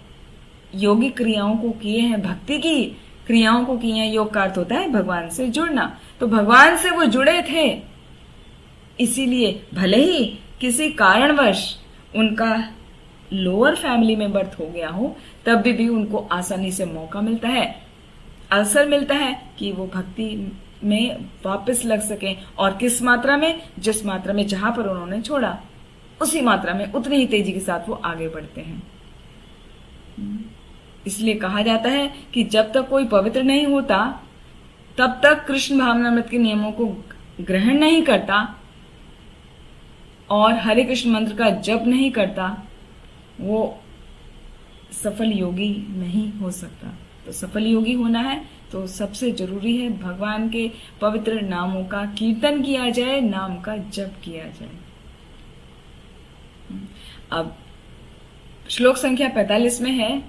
योगिक क्रियाओं को किए हैं, भक्ति की क्रियाओं को किए हैं, योग का अर्थ होता है भगवान से जुड़ना, तो भगवान से वो जुड़े थे। इसीलिए भले ही किसी कारणवश उनका लोअर फैमिली में बर्थ हो गया हो, तब भी उनको आसानी से मौका मिलता है, अवसर मिलता है कि वो भक्ति में वापस लग सके। और किस मात्रा में? जिस मात्रा में जहां पर उन्होंने छोड़ा, उसी मात्रा में, उतनी ही तेजी के साथ वो आगे बढ़ते हैं। इसलिए कहा जाता है कि जब तक कोई पवित्र नहीं होता, तब तक कृष्ण भावनामृत के नियमों को ग्रहण नहीं करता और हरे कृष्ण मंत्र का जप नहीं करता, वो सफल योगी नहीं हो सकता। तो सफल योगी होना है तो सबसे जरूरी है भगवान के पवित्र नामों का कीर्तन किया जाए, नाम का जप किया जाए। अब श्लोक संख्या 45 में है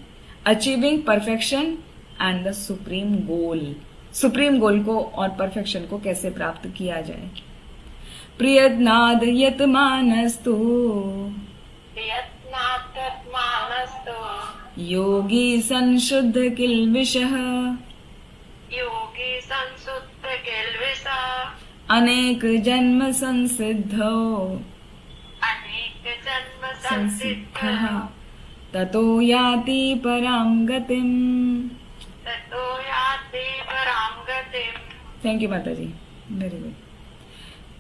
achieving perfection and the supreme goal. Supreme goal को और परफेक्शन को कैसे प्राप्त किया जाए। प्रियत्नाद यतमानस्तु योगी संशुद्ध किल्बिषः अनेक जन्म संसिद्धो संसिद्धः ततो याति परां गतिम्। थैंक यू माता जी, वेरी गुड।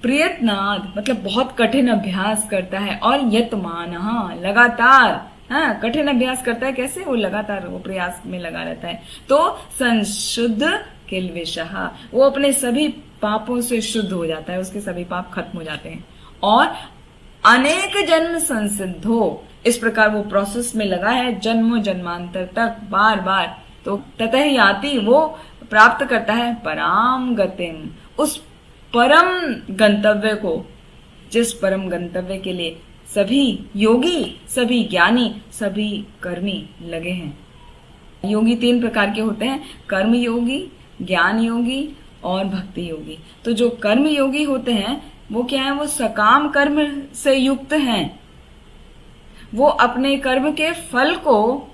प्रयत्नाद मतलब बहुत कठिन अभ्यास करता है, और यतमानः लगातार, हाँ, कठिन अभ्यास करता है। कैसे? वो लगातार वो प्रयास में लगा रहता है। तो संशुद्ध किल्बिषः, वो अपने सभी पापों से शुद्ध हो जाता है, उसके सभी पाप खत्म हो जाते हैं। और अनेक जन्म संसिद्धो, इस प्रकार वो प्रोसेस में लगा है जन्मों जन्मांतर तक बार बार, तो ततः याति, वो प्राप्त करता है पराम गतिम, उस परम गंतव्य को, जिस परम गंतव्य के लिए सभी योगी, सभी ज्ञानी, सभी कर्मी लगे हैं। योगी 3 प्रकार के होते हैं, कर्म योगी, ज्ञान योगी और भक्ति योगी। तो जो कर्म योगी होते हैं वो क्या है, वो सकाम कर्म से युक्त हैं, वो अपने कर्म के फल को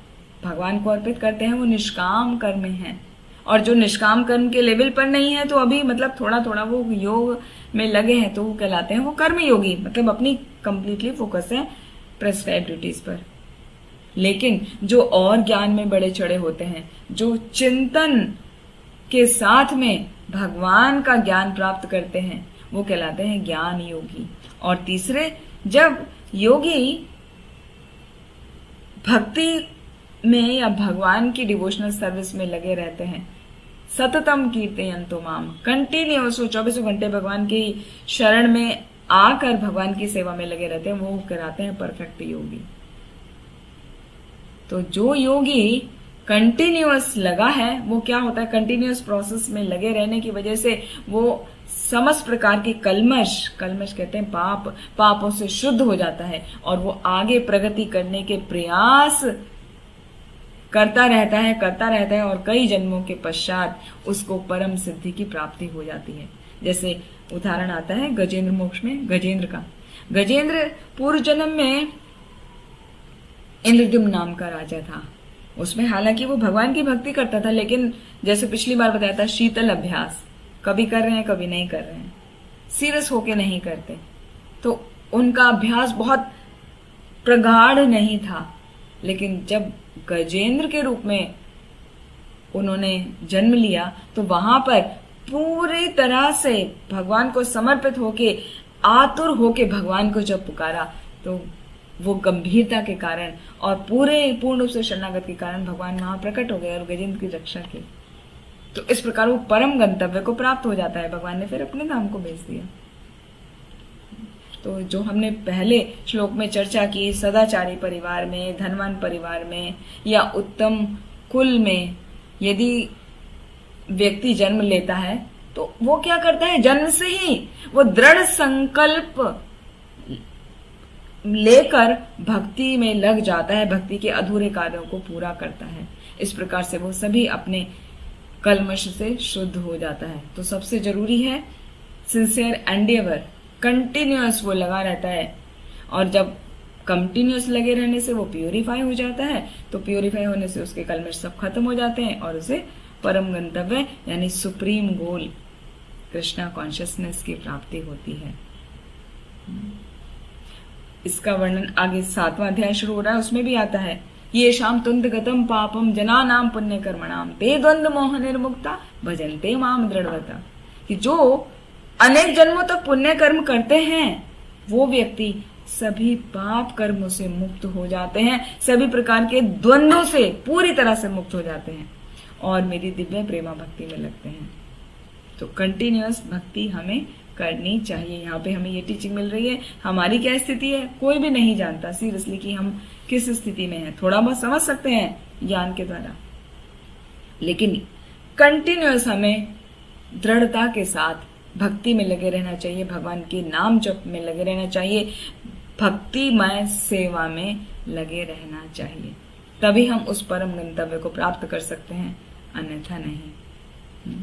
भगवान को अर्पित करते हैं, वो निष्काम कर्म हैं। और जो निष्काम कर्म के लेवल पर नहीं है, तो अभी मतलब थोड़ा थोड़ा वो योग में लगे हैं, तो वो कहलाते हैं वो कर्म योगी, मतलब अपनी कंप्लीटली फोकस है प्रेस्क्राइब ड्यूटीज पर। लेकिन जो और ज्ञान में बड़े चढ़े होते हैं, जो चिंतन के साथ में भगवान का ज्ञान प्राप्त करते हैं, वो कहलाते हैं ज्ञान योगी। और तीसरे, जब योगी भक्ति में या भगवान की डिवोशनल सर्विस में लगे रहते हैं, सततम कीर्तयन्तो माम, कंटिन्यूअस 24 घंटे भगवान की शरण में आकर भगवान की सेवा में लगे रहते हैं, वो कहलाते हैं परफेक्ट योगी। तो जो योगी कंटिन्यूअस लगा है, वो क्या होता है, कंटिन्यूअस प्रोसेस में लगे रहने की वजह से वो समस्त प्रकार के कलमश कहते हैं पापों से शुद्ध हो जाता है, और वो आगे प्रगति करने के प्रयास करता रहता है और कई जन्मों के पश्चात उसको परम सिद्धि की प्राप्ति हो जाती है। जैसे उदाहरण आता है गजेंद्र मोक्ष में गजेंद्र का। गजेंद्र पूर्व जन्म में इंद्रद्युम्न नाम का राजा था। उसमें हालांकि वो भगवान की भक्ति करता था, लेकिन जैसे पिछली बार बताया था, शीतल अभ्यास, कभी कर रहे हैं कभी नहीं कर रहे हैं, सीरियस होके नहीं करते, तो उनका अभ्यास बहुत प्रगाढ़ नहीं था। लेकिन जब गजेंद्र के रूप में उन्होंने जन्म लिया, तो वहां पर पूरी तरह से भगवान को समर्पित होके, आतुर होके भगवान को जब पुकारा, तो वो गंभीरता के कारण और पूर्ण रूप से शरणागत के कारण भगवान वहां प्रकट हो गए और गजेंद्र की रक्षा की। तो इस प्रकार वो परम गंतव्य को प्राप्त हो जाता है। भगवान ने फिर अपने धाम को भेज दिया। तो जो हमने पहले श्लोक में चर्चा की, सदाचारी परिवार में, धनवान परिवार में या उत्तम कुल में यदि व्यक्ति जन्म लेता है, तो वो क्या करता है, जन्म से ही वो दृढ़ संकल्प लेकर भक्ति में लग जाता है, भक्ति के अधूरे कार्यों को पूरा करता है। इस प्रकार से वो सभी अपने कलमश से शुद्ध हो जाता है। तो सबसे जरूरी है सिंसियर एंडेवर, कंटिन्यूअस वो लगा रहता है, और जब कंटिन्यूअस लगे रहने से वो प्योरीफाई हो जाता है, तो प्योरीफाई होने से उसके कलमश सब खत्म हो जाते हैं और उसे परम गंतव्य यानी सुप्रीम गोल कृष्णा कॉन्शियसनेस की प्राप्ति होती है। इसका वर्णन आगे 7वां अध्याय शुरू हो रहा है, उसमें भी आता है, ये शाम तुंद गतम पापम जना नाम पुण्य कर्मणाम ते द्वंद्व मोह निर्मुक्ता भजनते माम दृढ़वता, कि जो अनेक जन्मों तक पुण्य कर्म करते हैं वो व्यक्ति सभी पाप कर्मों से मुक्त हो जाते हैं, सभी प्रकार के द्वंद्वों से पूरी तरह से मुक्त हो जाते हैं और मेरी दिव्य प्रेमा भक्ति में लगते हैं। तो कंटिन्यूअस भक्ति हमें करनी चाहिए। यहाँ पे हमें ये टीचिंग मिल रही है। हमारी क्या स्थिति है कोई भी नहीं जानता सीरियसली कि हम किस स्थिति में हैं। थोड़ा बहुत समझ सकते हैं ज्ञान के द्वारा, लेकिन कंटिन्यूअस हमें दृढ़ता के साथ भक्ति में लगे रहना चाहिए, भगवान के नाम जप में लगे रहना चाहिए, भक्तिमय सेवा में लगे रहना चाहिए, तभी हम उस परम गंतव्य को प्राप्त कर सकते हैं, अन्यथा नहीं।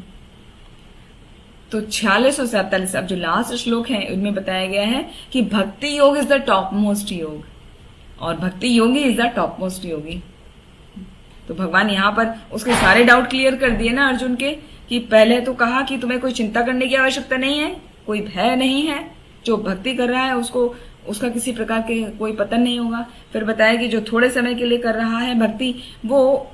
तो 46 और 47 अब जो लास्ट श्लोक है उनमें बताया गया है कि भक्ति योग इज द टॉप मोस्ट योग और भक्ति योगी इज द टॉप मोस्ट योगी। तो भगवान यहाँ पर उसके सारे डाउट क्लियर कर दिए ना अर्जुन के, कि पहले तो कहा कि तुम्हें कोई चिंता करने की आवश्यकता नहीं है, कोई भय नहीं है, जो भक्ति कर रहा है उसका किसी प्रकार के कोई पतन नहीं होगा। फिर बताया कि जो थोड़े समय के लिए कर रहा है भक्ति वो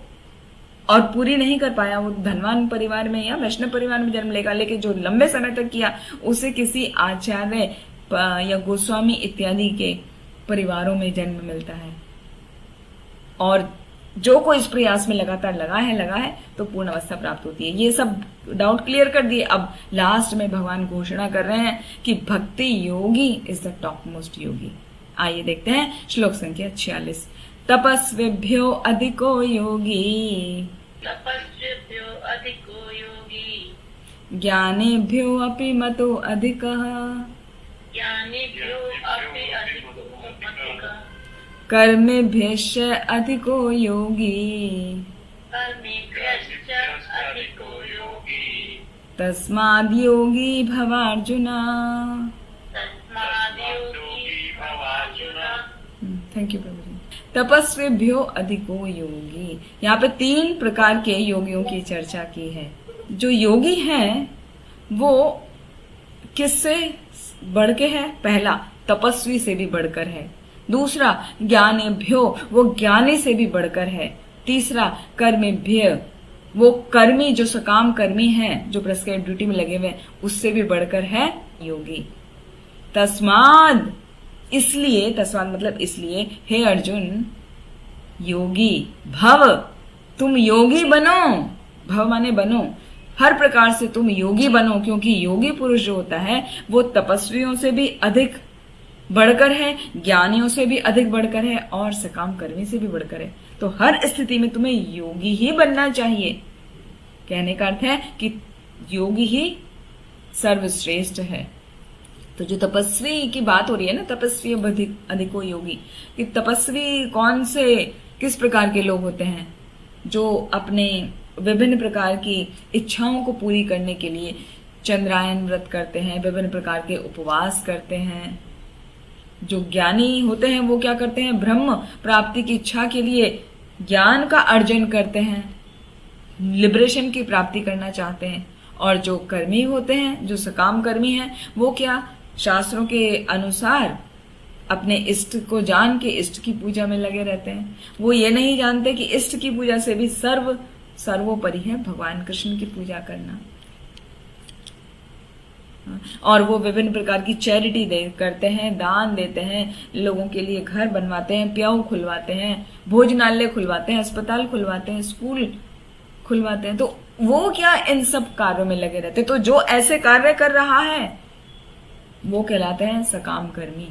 और पूरी नहीं कर पाया, वो धनवान परिवार में या वैष्णव परिवार में जन्म लेगा, लेकिन जो लंबे समय तक किया उसे किसी आचार्य या गोस्वामी इत्यादि के परिवारों में जन्म मिलता है। और जो कोई इस प्रयास में लगातार लगा है तो पूर्ण अवस्था प्राप्त होती है। ये सब डाउट क्लियर कर दिए। अब लास्ट में भगवान घोषणा कर रहे हैं कि भक्ति योगी इज द टॉप मोस्ट योगी। आइए देखते हैं श्लोक संख्या 46। तपस्विभ्यो अधिको योगी, तपस्विभ्यो अधिको योगी, ज्ञानेभ्यो अपि मतो अधिकः, ज्ञानिभ्यो अपि अधिको अधिकः, कर्मेभ्यश्च अधिको योगी, कर्मेभ्यश्च अधिको योगी, तस्माद् योगी भवार्जुन। तस्माद् योगी भवार्जुन। थैंक यू प्रभु जी। तपस्विभ्यो अधिको योगी, यहाँ पे 3 प्रकार के योगियों की चर्चा की है। जो योगी हैं वो किससे बढ़ के है? पहला, तपस्वी से भी बढ़कर है। दूसरा, ज्ञानेभ्यो, वो ज्ञानी से भी बढ़कर है। तीसरा, कर्मेभ्य, वो कर्मी जो सकाम कर्मी हैं, जो प्रेस्क्राइब ड्यूटी में लगे हुए हैं, उससे भी बढ़कर है योगी। तस्माद, इसलिए, तस्माद मतलब इसलिए, हे अर्जुन योगी भव, तुम योगी बनो। भव माने बनो, हर प्रकार से तुम योगी बनो, क्योंकि योगी पुरुष जो होता है वो तपस्वियों से भी अधिक बढ़कर है, ज्ञानियों से भी अधिक बढ़कर है और सकाम कर्मी से भी बढ़कर है। तो हर स्थिति में तुम्हें योगी ही बनना चाहिए। कहने का अर्थ है कि योगी ही सर्वश्रेष्ठ है। तो जो तपस्वी की बात हो रही है ना, तपस्वी अधिको योगी, कि तपस्वी कौन से, किस प्रकार के लोग होते हैं? जो अपने विभिन्न प्रकार की इच्छाओं को पूरी करने के लिए चंद्रायन व्रत करते हैं, विभिन्न प्रकार के उपवास करते हैं। जो ज्ञानी होते हैं वो क्या करते हैं? ब्रह्म प्राप्ति की इच्छा के लिए ज्ञान का अर्जन करते हैं, लिबरेशन की प्राप्ति करना चाहते हैं। और जो कर्मी होते हैं, जो सकाम कर्मी हैं, वो क्या? शास्त्रों के अनुसार अपने इष्ट को जान के इष्ट की पूजा में लगे रहते हैं। वो ये नहीं जानते कि इष्ट की पूजा से भी सर्वोपरि है भगवान कृष्ण की पूजा करना। और वो विभिन्न प्रकार की चैरिटी करते हैं, दान देते हैं, लोगों के लिए घर बनवाते हैं, प्याऊ खुलवाते हैं, भोजनालय खुलवाते हैं, अस्पताल खुलवाते हैं, स्कूल खुलवाते हैं। तो वो क्या इन सब कार्यों में लगे रहते हैं। तो जो ऐसे कार्य कर रहा है वो कहलाते हैं सकाम कर्मी।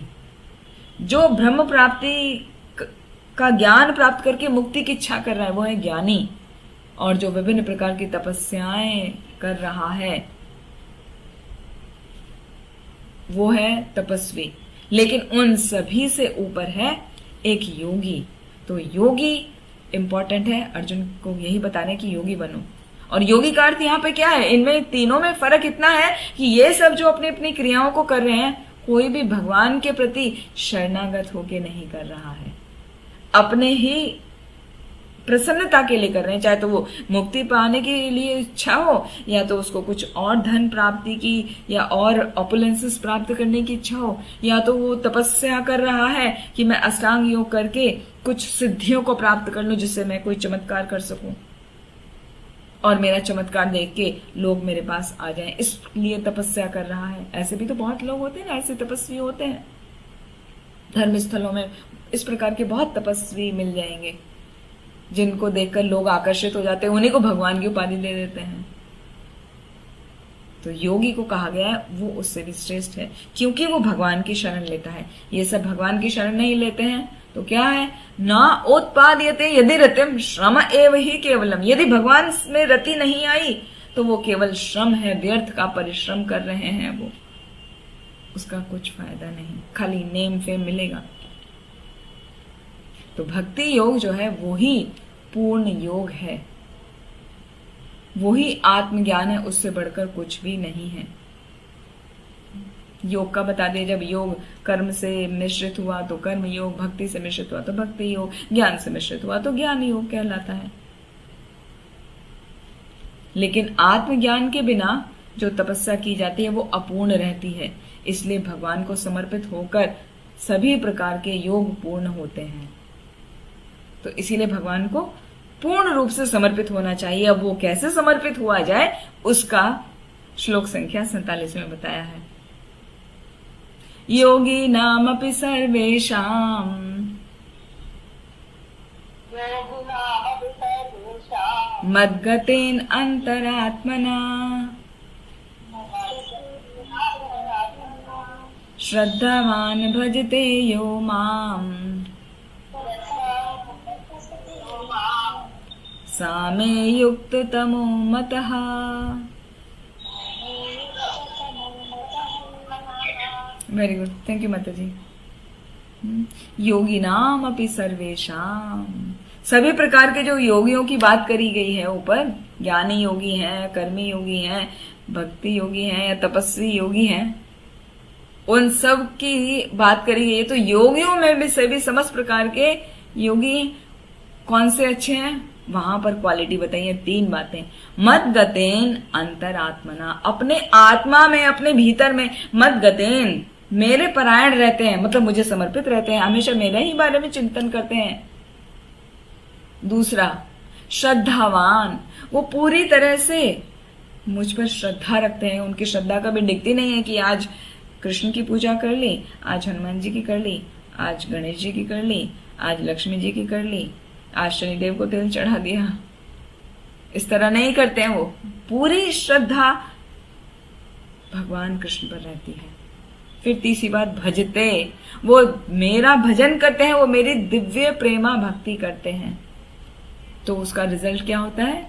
जो ब्रह्म प्राप्ति का ज्ञान प्राप्त करके मुक्ति की इच्छा कर रहा है वो है ज्ञानी। और जो विभिन्न प्रकार की तपस्याएं कर रहा है वो है तपस्वी। लेकिन उन सभी से ऊपर है एक योगी। तो योगी इंपॉर्टेंट है, अर्जुन को यही बताने की योगी बनो। और योगी का अर्थ यहाँ पे क्या है? इनमें तीनों में फर्क इतना है कि ये सब जो अपनी अपनी क्रियाओं को कर रहे हैं, कोई भी भगवान के प्रति शरणागत होके नहीं कर रहा है, अपने ही प्रसन्नता के लिए कर रहे हैं। चाहे तो वो मुक्ति पाने के लिए इच्छा हो, या तो उसको कुछ और धन प्राप्ति की या और ऑपुलेंसेस प्राप्त करने की इच्छा हो, या तो वो तपस्या कर रहा है कि मैं अष्टांग योग करके कुछ सिद्धियों को प्राप्त कर लूं जिससे मैं कोई चमत्कार कर सकूं और मेरा चमत्कार देख के लोग मेरे पास आ जाएं, इसलिए तपस्या कर रहा है। ऐसे भी तो बहुत लोग होते हैं ना, ऐसे तपस्वी होते हैं। धर्म स्थलों में इस प्रकार के बहुत तपस्वी मिल जाएंगे जिनको देखकर लोग आकर्षित हो जाते हैं, उन्हीं को भगवान की उपाधि दे देते हैं। तो योगी को कहा गया है वो उससे भी श्रेष्ठ है, क्योंकि वो भगवान की शरण लेता है। ये सब भगवान की शरण नहीं लेते हैं तो क्या है? ना उत्पाद्यते यदि रतिम श्रम एव ही केवलम। यदि भगवान में रति नहीं आई तो वो केवल श्रम है, व्यर्थ का परिश्रम कर रहे हैं, वो उसका कुछ फायदा नहीं, खाली नेम फेम मिलेगा। तो भक्ति योग जो है वो ही पूर्ण योग है, वो ही आत्मज्ञान है, उससे बढ़कर कुछ भी नहीं है। योग का बता दिया, जब योग कर्म से मिश्रित हुआ तो कर्म योग, भक्ति से मिश्रित हुआ तो भक्ति योग, ज्ञान से मिश्रित हुआ तो ज्ञान योग कहलाता है। लेकिन आत्मज्ञान के बिना जो तपस्या की जाती है वो अपूर्ण रहती है। इसलिए भगवान को समर्पित होकर सभी प्रकार के योग पूर्ण होते हैं। तो इसीलिए भगवान को पूर्ण रूप से समर्पित होना चाहिए। अब वो कैसे समर्पित हुआ जाए उसका श्लोक संख्या 47 में बताया है। योगी नामपि सर्वेषां मद्गतेन अंतरात्मना श्रद्धावान भजते यो माम सामे युक्त तमो मतः। वेरी गुड, थैंक यू माता जी। योगी नाम अपि सर्वेशाम, सभी प्रकार के जो योगियों की बात करी गई है ऊपर, ज्ञानी योगी हैं, कर्मी योगी हैं, भक्ति योगी हैं या तपस्वी योगी हैं, उन सब की बात करी गई है। तो योगियों में भी सभी समस्त प्रकार के योगी कौन से अच्छे हैं, वहां पर क्वालिटी बताई है 3 बातें। मद गतेन अंतरात्मना, अपने आत्मा में, अपने भीतर में, मद गतेन मेरे परायण रहते हैं, मतलब मुझे समर्पित रहते हैं, हमेशा मेरे ही बारे में चिंतन करते हैं। दूसरा, श्रद्धावान, वो पूरी तरह से मुझ पर श्रद्धा रखते हैं, उनकी श्रद्धा कभी डिगती नहीं है कि आज कृष्ण की पूजा कर ली, आज हनुमान जी की कर ली, आज गणेश जी की कर ली, आज लक्ष्मी जी की कर ली, आज शनिदेव को तिल चढ़ा दिया। इस तरह नहीं करते हैं, वो पूरी श्रद्धा भगवान कृष्ण पर रहती है। फिर तीसरी बात, भजते, वो मेरा भजन करते हैं, वो मेरी दिव्य प्रेमा भक्ति करते हैं। तो उसका रिजल्ट क्या होता है,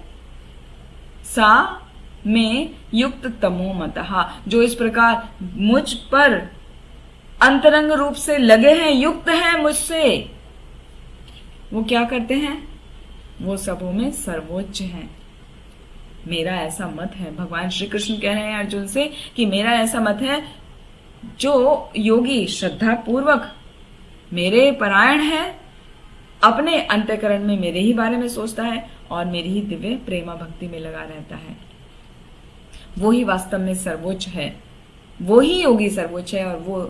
सा में युक्त तमो मतः, जो इस प्रकार मुझ पर अंतरंग रूप से लगे हैं, युक्त हैं मुझसे, वो क्या करते हैं, वो सबों में सर्वोच्च हैं। मेरा ऐसा मत है, भगवान श्री कृष्ण कह रहे हैं अर्जुन से कि मेरा ऐसा मत है, जो योगी श्रद्धा पूर्वक मेरे परायण है, अपने अंतःकरण में मेरे ही बारे में सोचता है और मेरी ही दिव्य प्रेमा भक्ति में लगा रहता है, वो ही वास्तव में सर्वोच्च है, वो ही योगी सर्वोच्च है, और वो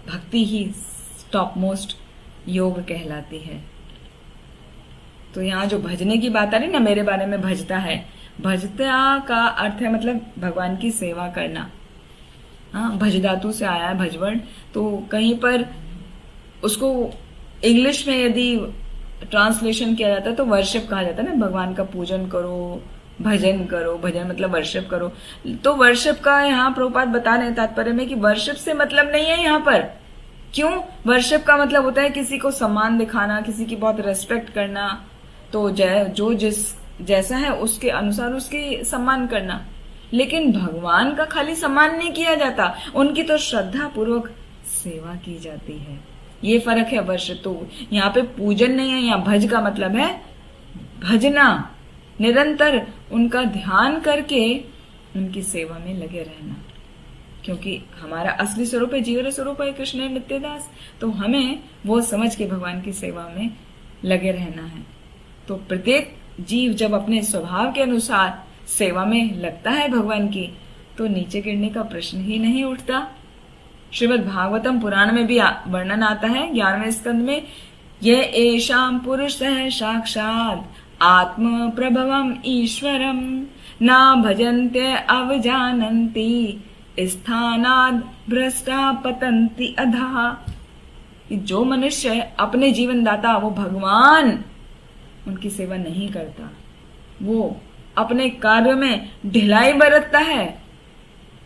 भक्ति ही टॉप मोस्ट योग कहलाती है। तो यहाँ जो भजने की बात आ रही ना, मेरे बारे में भजता है, भजता का अर्थ है मतलब भगवान की सेवा करना। हाँ, भज धातु से आया है भजवर्ड, तो कहीं पर उसको इंग्लिश में यदि ट्रांसलेशन किया जाता है तो वर्शिप कहा जाता है ना, भगवान का पूजन करो, भजन करो, भजन मतलब वर्शिप करो। तो वर्शिप का यहाँ प्रभुपाद बता रहे हैं तात्पर्य में कि वर्शिप से मतलब नहीं है यहाँ पर। क्यों? वर्शिप का मतलब होता है किसी को सम्मान दिखाना, किसी की बहुत रेस्पेक्ट करना, तो जो जिस जैसा है उसके अनुसार उसकी सम्मान करना। लेकिन भगवान का खाली सम्मान नहीं किया जाता, उनकी तो श्रद्धा पूर्वक सेवा की जाती है। ये फर्क है वर्शिप। तो यहाँ पे पूजन नहीं है, यहाँ भज का मतलब है भजना, निरंतर उनका ध्यान करके उनकी सेवा में लगे रहना, क्योंकि हमारा असली स्वरूप है, जीवन स्वरूप है कृष्ण नित्यदास। तो हमें वो समझ के भगवान की सेवा में लगे रहना है। तो प्रत्येक जीव जब अपने स्वभाव के अनुसार सेवा में लगता है भगवान की, तो नीचे गिरने का प्रश्न ही नहीं उठता। श्रीमद् भागवतम पुराण में भी वर्णन आता है 11वें स्कंद में, यह एषाम पुरुषः साक्षात् आत्म प्रभवम ईश्वरम ना भजन्ते अवजानन्ति स्थानाद् भ्रष्टा पतन्ति अधः। जो मनुष्य अपने जीवन दाता वो भगवान उनकी सेवा नहीं करता, वो अपने कार्य में ढिलाई बरतता है,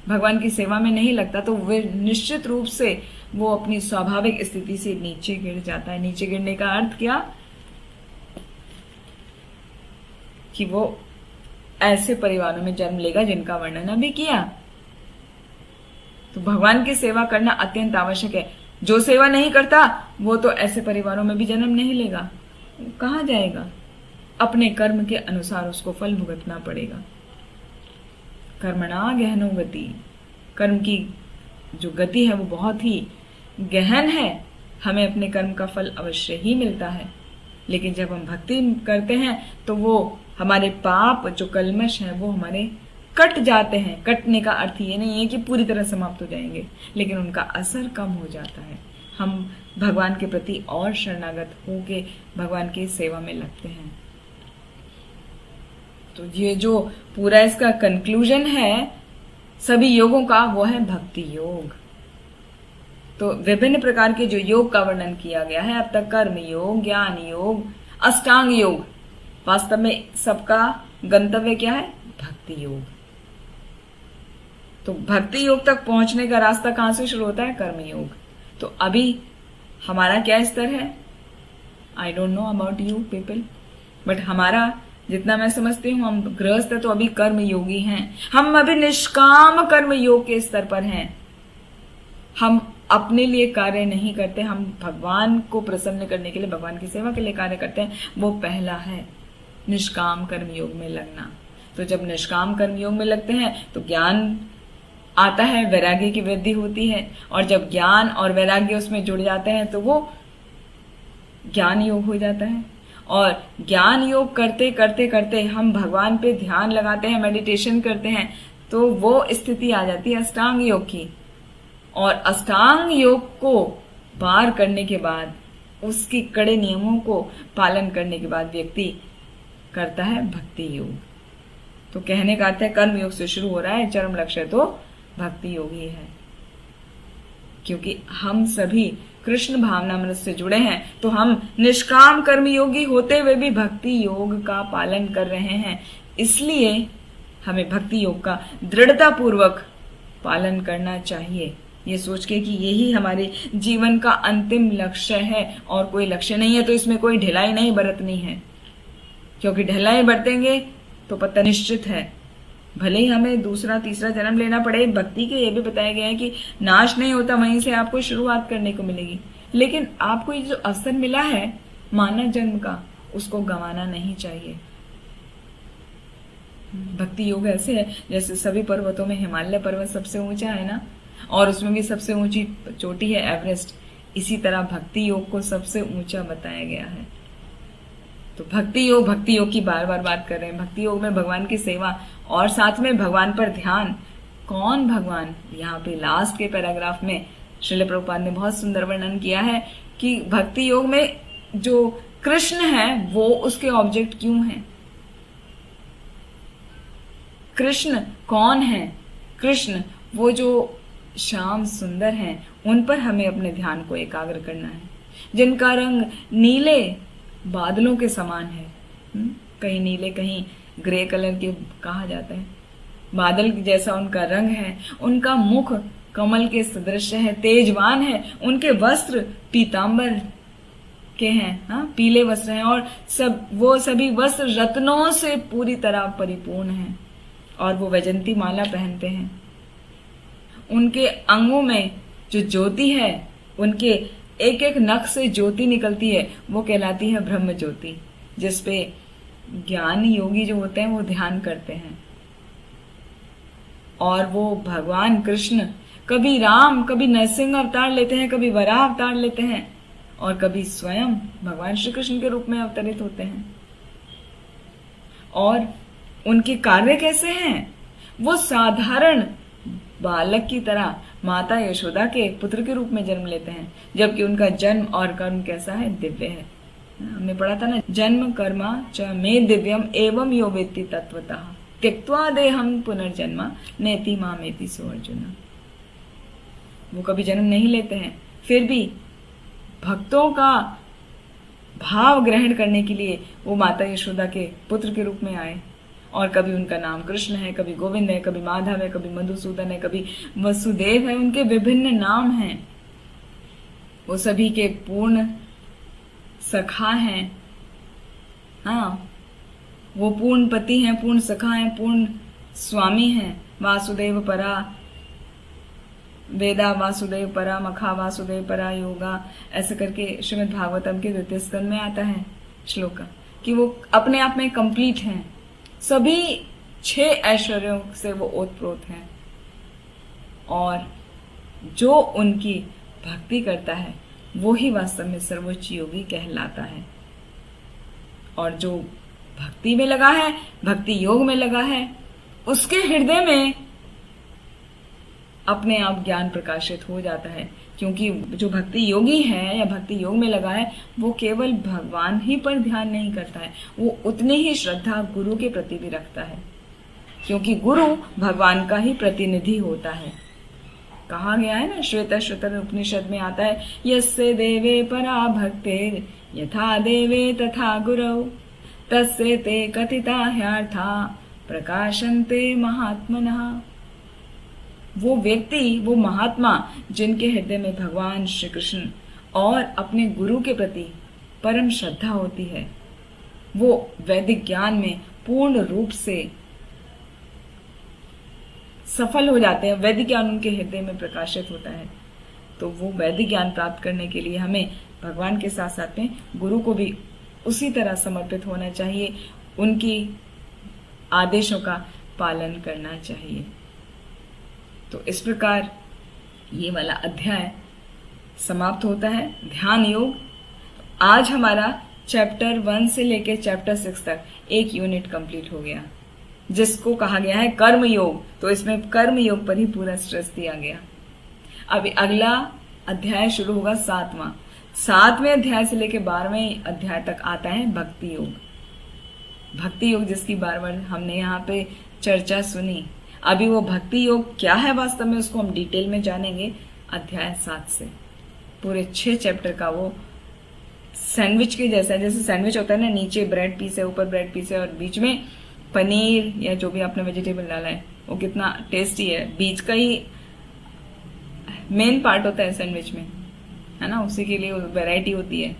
भगवान की सेवा में नहीं लगता, तो वे निश्चित रूप से वो अपनी स्वाभाविक स्थिति से नीचे गिर जाता है। नीचे गिरने का अर्थ क्या? कि वो ऐसे परिवारों में जन्म लेगा जिनका वर्णन अभी किया। तो भगवान की सेवा करना अत्यंत आवश्यक है। जो सेवा नहीं करता वो तो ऐसे परिवारों में भी जन्म नहीं लेगा, कहाँ जाएगा? अपने कर्म के अनुसार उसको फल भुगतना पड़ेगा। कर्मणा गहनो गति, कर्म की जो गति है वो बहुत ही गहन है। हमें अपने कर्म का फल अवश्य ही मिलता है, लेकिन जब हम भक्ति करते हैं तो वो हमारे पाप जो कल्मश है वो हमारे कट जाते हैं। कटने का अर्थ ये नहीं है कि पूरी तरह समाप्त हो जाएंगे, लेकिन उनका असर कम हो जाता है। हम भगवान के प्रति और शरणागत होके भगवान की सेवा में लगते हैं। तो ये जो पूरा इसका कंक्लूजन है सभी योगों का, वो है भक्ति योग। तो विभिन्न प्रकार के जो योग का वर्णन किया गया है अब तक, कर्म योग, ज्ञान योग, अष्टांग योग, वास्तव में सबका गंतव्य क्या है? भक्ति योग। तो भक्ति योग तक पहुंचने का रास्ता कहां से शुरू होता है? कर्म योग। तो अभी हमारा क्या स्तर है? I don't know about you people, but हमारा जितना मैं समझती हूँ, हम गृहस्थ तो अभी कर्म योगी हैं। हम अभी निष्काम कर्म योग के स्तर पर हैं। हम अपने लिए कार्य नहीं करते, हम भगवान को प्रसन्न करने के लिए, भगवान की सेवा के लिए कार्य करते हैं। वो पहला है निष्काम कर्म योग में लगना। तो जब निष्काम कर्म योग में लगते हैं तो ज्ञान आता है, वैराग्य की वृद्धि होती है, और जब ज्ञान और वैराग्य उसमें जुड़ जाते हैं तो वो ज्ञान योग हो जाता है। और ज्ञान योग करते करते करते हम भगवान पे ध्यान लगाते हैं, मेडिटेशन करते हैं, तो वो स्थिति आ जाती है अष्टांग योग की। और अष्टांग योग को पार करने के बाद, उसकी कड़े नियमों को पालन करने के बाद व्यक्ति करता है भक्ति योग। तो कहने का अर्थ है कर्म योग से शुरू हो रहा है, चरम लक्ष्य तो भक्ति योग ही है। क्योंकि हम सभी कृष्ण भावनामृत से जुड़े हैं, तो हम निष्काम कर्म योगी होते हुए भी भक्ति योग का पालन कर रहे हैं। इसलिए हमें भक्ति योग का दृढ़ता पूर्वक पालन करना चाहिए, ये सोच के कि यही हमारे जीवन का अंतिम लक्ष्य है और कोई लक्ष्य नहीं है। तो इसमें कोई ढिलाई नहीं बरतनी है, क्योंकि ढिलाई बरतेंगे तो पता निश्चित है भले ही हमें दूसरा तीसरा जन्म लेना पड़े। भक्ति के ये भी बताया गया है कि नाश नहीं होता, वहीं से आपको शुरुआत करने को मिलेगी। लेकिन आपको ये जो अवसर मिला है मानव जन्म का, उसको गंवाना नहीं चाहिए। भक्ति योग ऐसे है जैसे सभी पर्वतों में हिमालय पर्वत सबसे ऊंचा है ना, और उसमें भी सबसे ऊंची चोटी है एवरेस्ट। इसी तरह भक्ति योग को सबसे ऊंचा बताया गया है। तो भक्ति योग की बार बार बात कर रहे हैं। भक्ति योग में भगवान की सेवा और साथ में भगवान पर ध्यान। कौन भगवान? यहाँ पे लास्ट के पैराग्राफ में श्रील प्रभुपाद ने बहुत सुंदर वर्णन किया है कि भक्ति योग में जो कृष्ण है वो उसके ऑब्जेक्ट क्यों है। कृष्ण कौन है? कृष्ण वो जो श्याम सुंदर हैं, उन पर हमें अपने ध्यान को एकाग्र करना है, जिनका रंग नीले बादलों के समान है। कहीं नीले कहीं ग्रे कलर के कहा जाता है, बादल जैसा उनका रंग है। उनका मुख कमल के सदृश है, तेजवान है। उनके वस्त्र पीतांबर के हैं, हाँ, पीले वस्त्र हैं, और वो सभी वस्त्र रत्नों से पूरी तरह परिपूर्ण हैं, और वो वैजंती माला पहनते हैं। उनके अंगों में जो ज्योति है, उनके एक एक नख से ज्योति निकलती है, वो कहलाती है ब्रह्म ज्योति, जिसपे ज्ञान योगी जो होते हैं वो ध्यान करते हैं। और वो भगवान कृष्ण कभी राम, कभी नरसिंह अवतार लेते हैं, कभी वराह अवतार लेते हैं, और कभी स्वयं भगवान श्री कृष्ण के रूप में अवतरित होते हैं। और उनके कार्य कैसे हैं? वो साधारण बालक की तरह माता यशोदा के पुत्र के रूप में जन्म लेते हैं, जबकि उनका जन्म और कर्म कैसा है? दिव्य है। हमने पढ़ा था ना, जन्म कर्मा च मे दिव्यम एवं यो वेत्ति तत्वतः त्यक्त्वा देहं पुनर्जन्मा नेति मामेति सो अर्जुन। वो कभी जन्म नहीं लेते हैं, फिर भी भक्तों का भाव ग्रहण करने के लिए वो माता यशोदा के पुत्र के रूप में आए। और कभी उनका नाम कृष्ण है, कभी गोविंद है, कभी माधव है, कभी मधुसूदन है, कभी वसुदेव है। उनके विभिन्न नाम हैं। वो सभी के पूर्ण सखा हैं, हाँ, वो पूर्ण पति हैं, पूर्ण सखा हैं, पूर्ण स्वामी हैं। वासुदेव परा वेदा, वासुदेव परा मखा, वासुदेव परा योगा, ऐसे करके श्रीमद् भागवतम के 2 स्कंद में आता है श्लोक कि वो अपने आप में कंप्लीट हैं। सभी 6 ऐश्वर्यों से वो ओतप्रोत हैं, और जो उनकी भक्ति करता है वो ही वास्तव में सर्वोच्च योगी कहलाता है। और जो भक्ति में लगा है, भक्ति योग में लगा है, उसके हृदय में अपने आप ज्ञान प्रकाशित हो जाता है। क्योंकि जो भक्ति योगी है या भक्ति योग में लगा है, वो केवल भगवान ही पर ध्यान नहीं करता है, वो उतनी ही श्रद्धा गुरु के प्रति भी रखता है, क्योंकि गुरु भगवान का ही प्रतिनिधि होता है। कहा गया है ना, श्वेतश्वतर उपनिषद में आता है, यस्य देवे परा भक्तेर यथा देवे तथा गुरौ तस्य ते कथिता ह्यार्था प्रकाशन्ते महात्मनः। वो व्यक्ति, वो महात्मा जिनके हृदय में भगवान श्री कृष्ण और अपने गुरु के प्रति परम श्रद्धा होती है, वो वैदिक ज्ञान में पूर्ण रूप से सफल हो जाते हैं। वैदिक ज्ञान उनके हृदय में प्रकाशित होता है। तो वो वैदिक ज्ञान प्राप्त करने के लिए हमें भगवान के साथ साथ में गुरु को भी उसी तरह समर्पित होना चाहिए, उनकी आदेशों का पालन करना चाहिए। तो इस प्रकार ये वाला अध्याय समाप्त होता है। ध्यान योग। आज हमारा चैप्टर 1 से लेकर चैप्टर 6 तक एक यूनिट कंप्लीट हो गया, जिसको कहा गया है कर्म योग। तो इसमें कर्म योग पर ही पूरा स्ट्रेस दिया गया। अभी अगला अध्याय शुरू होगा 7वां। 7वें अध्याय से लेकर 12वें अध्याय तक आता है भक्ति योग। भक्ति योग जिसकी बार बार हमने यहाँ पे चर्चा सुनी। अभी वो भक्ति योग क्या है वास्तव में, उसको हम डिटेल में जानेंगे अध्याय 7 से। पूरे 6 चैप्टर का वो सैंडविच के जैसा, जैसे सैंडविच होता है ना, नीचे ब्रेड पीस है, ऊपर ब्रेड पीस है और बीच में पनीर या जो भी आपने वेजिटेबल डाला है वो कितना टेस्टी है। बीच का ही मेन पार्ट होता है सैंडविच में, है ना, उसी के लिए वैरायटी होती है।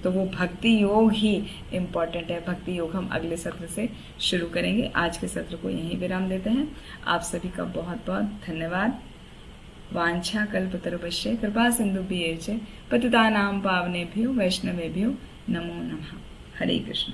तो वो भक्ति योग ही इम्पॉर्टेंट है। भक्ति योग हम अगले सत्र से शुरू करेंगे। आज के सत्र को यहीं विराम देते हैं। आप सभी का बहुत बहुत धन्यवाद। वांछा कल्पतरुभ्यश्च कृपा सिन्धुभ्येव च पतितानां पावनेभ्यो वैष्णवेभ्यो नमो नमः। हरे कृष्ण।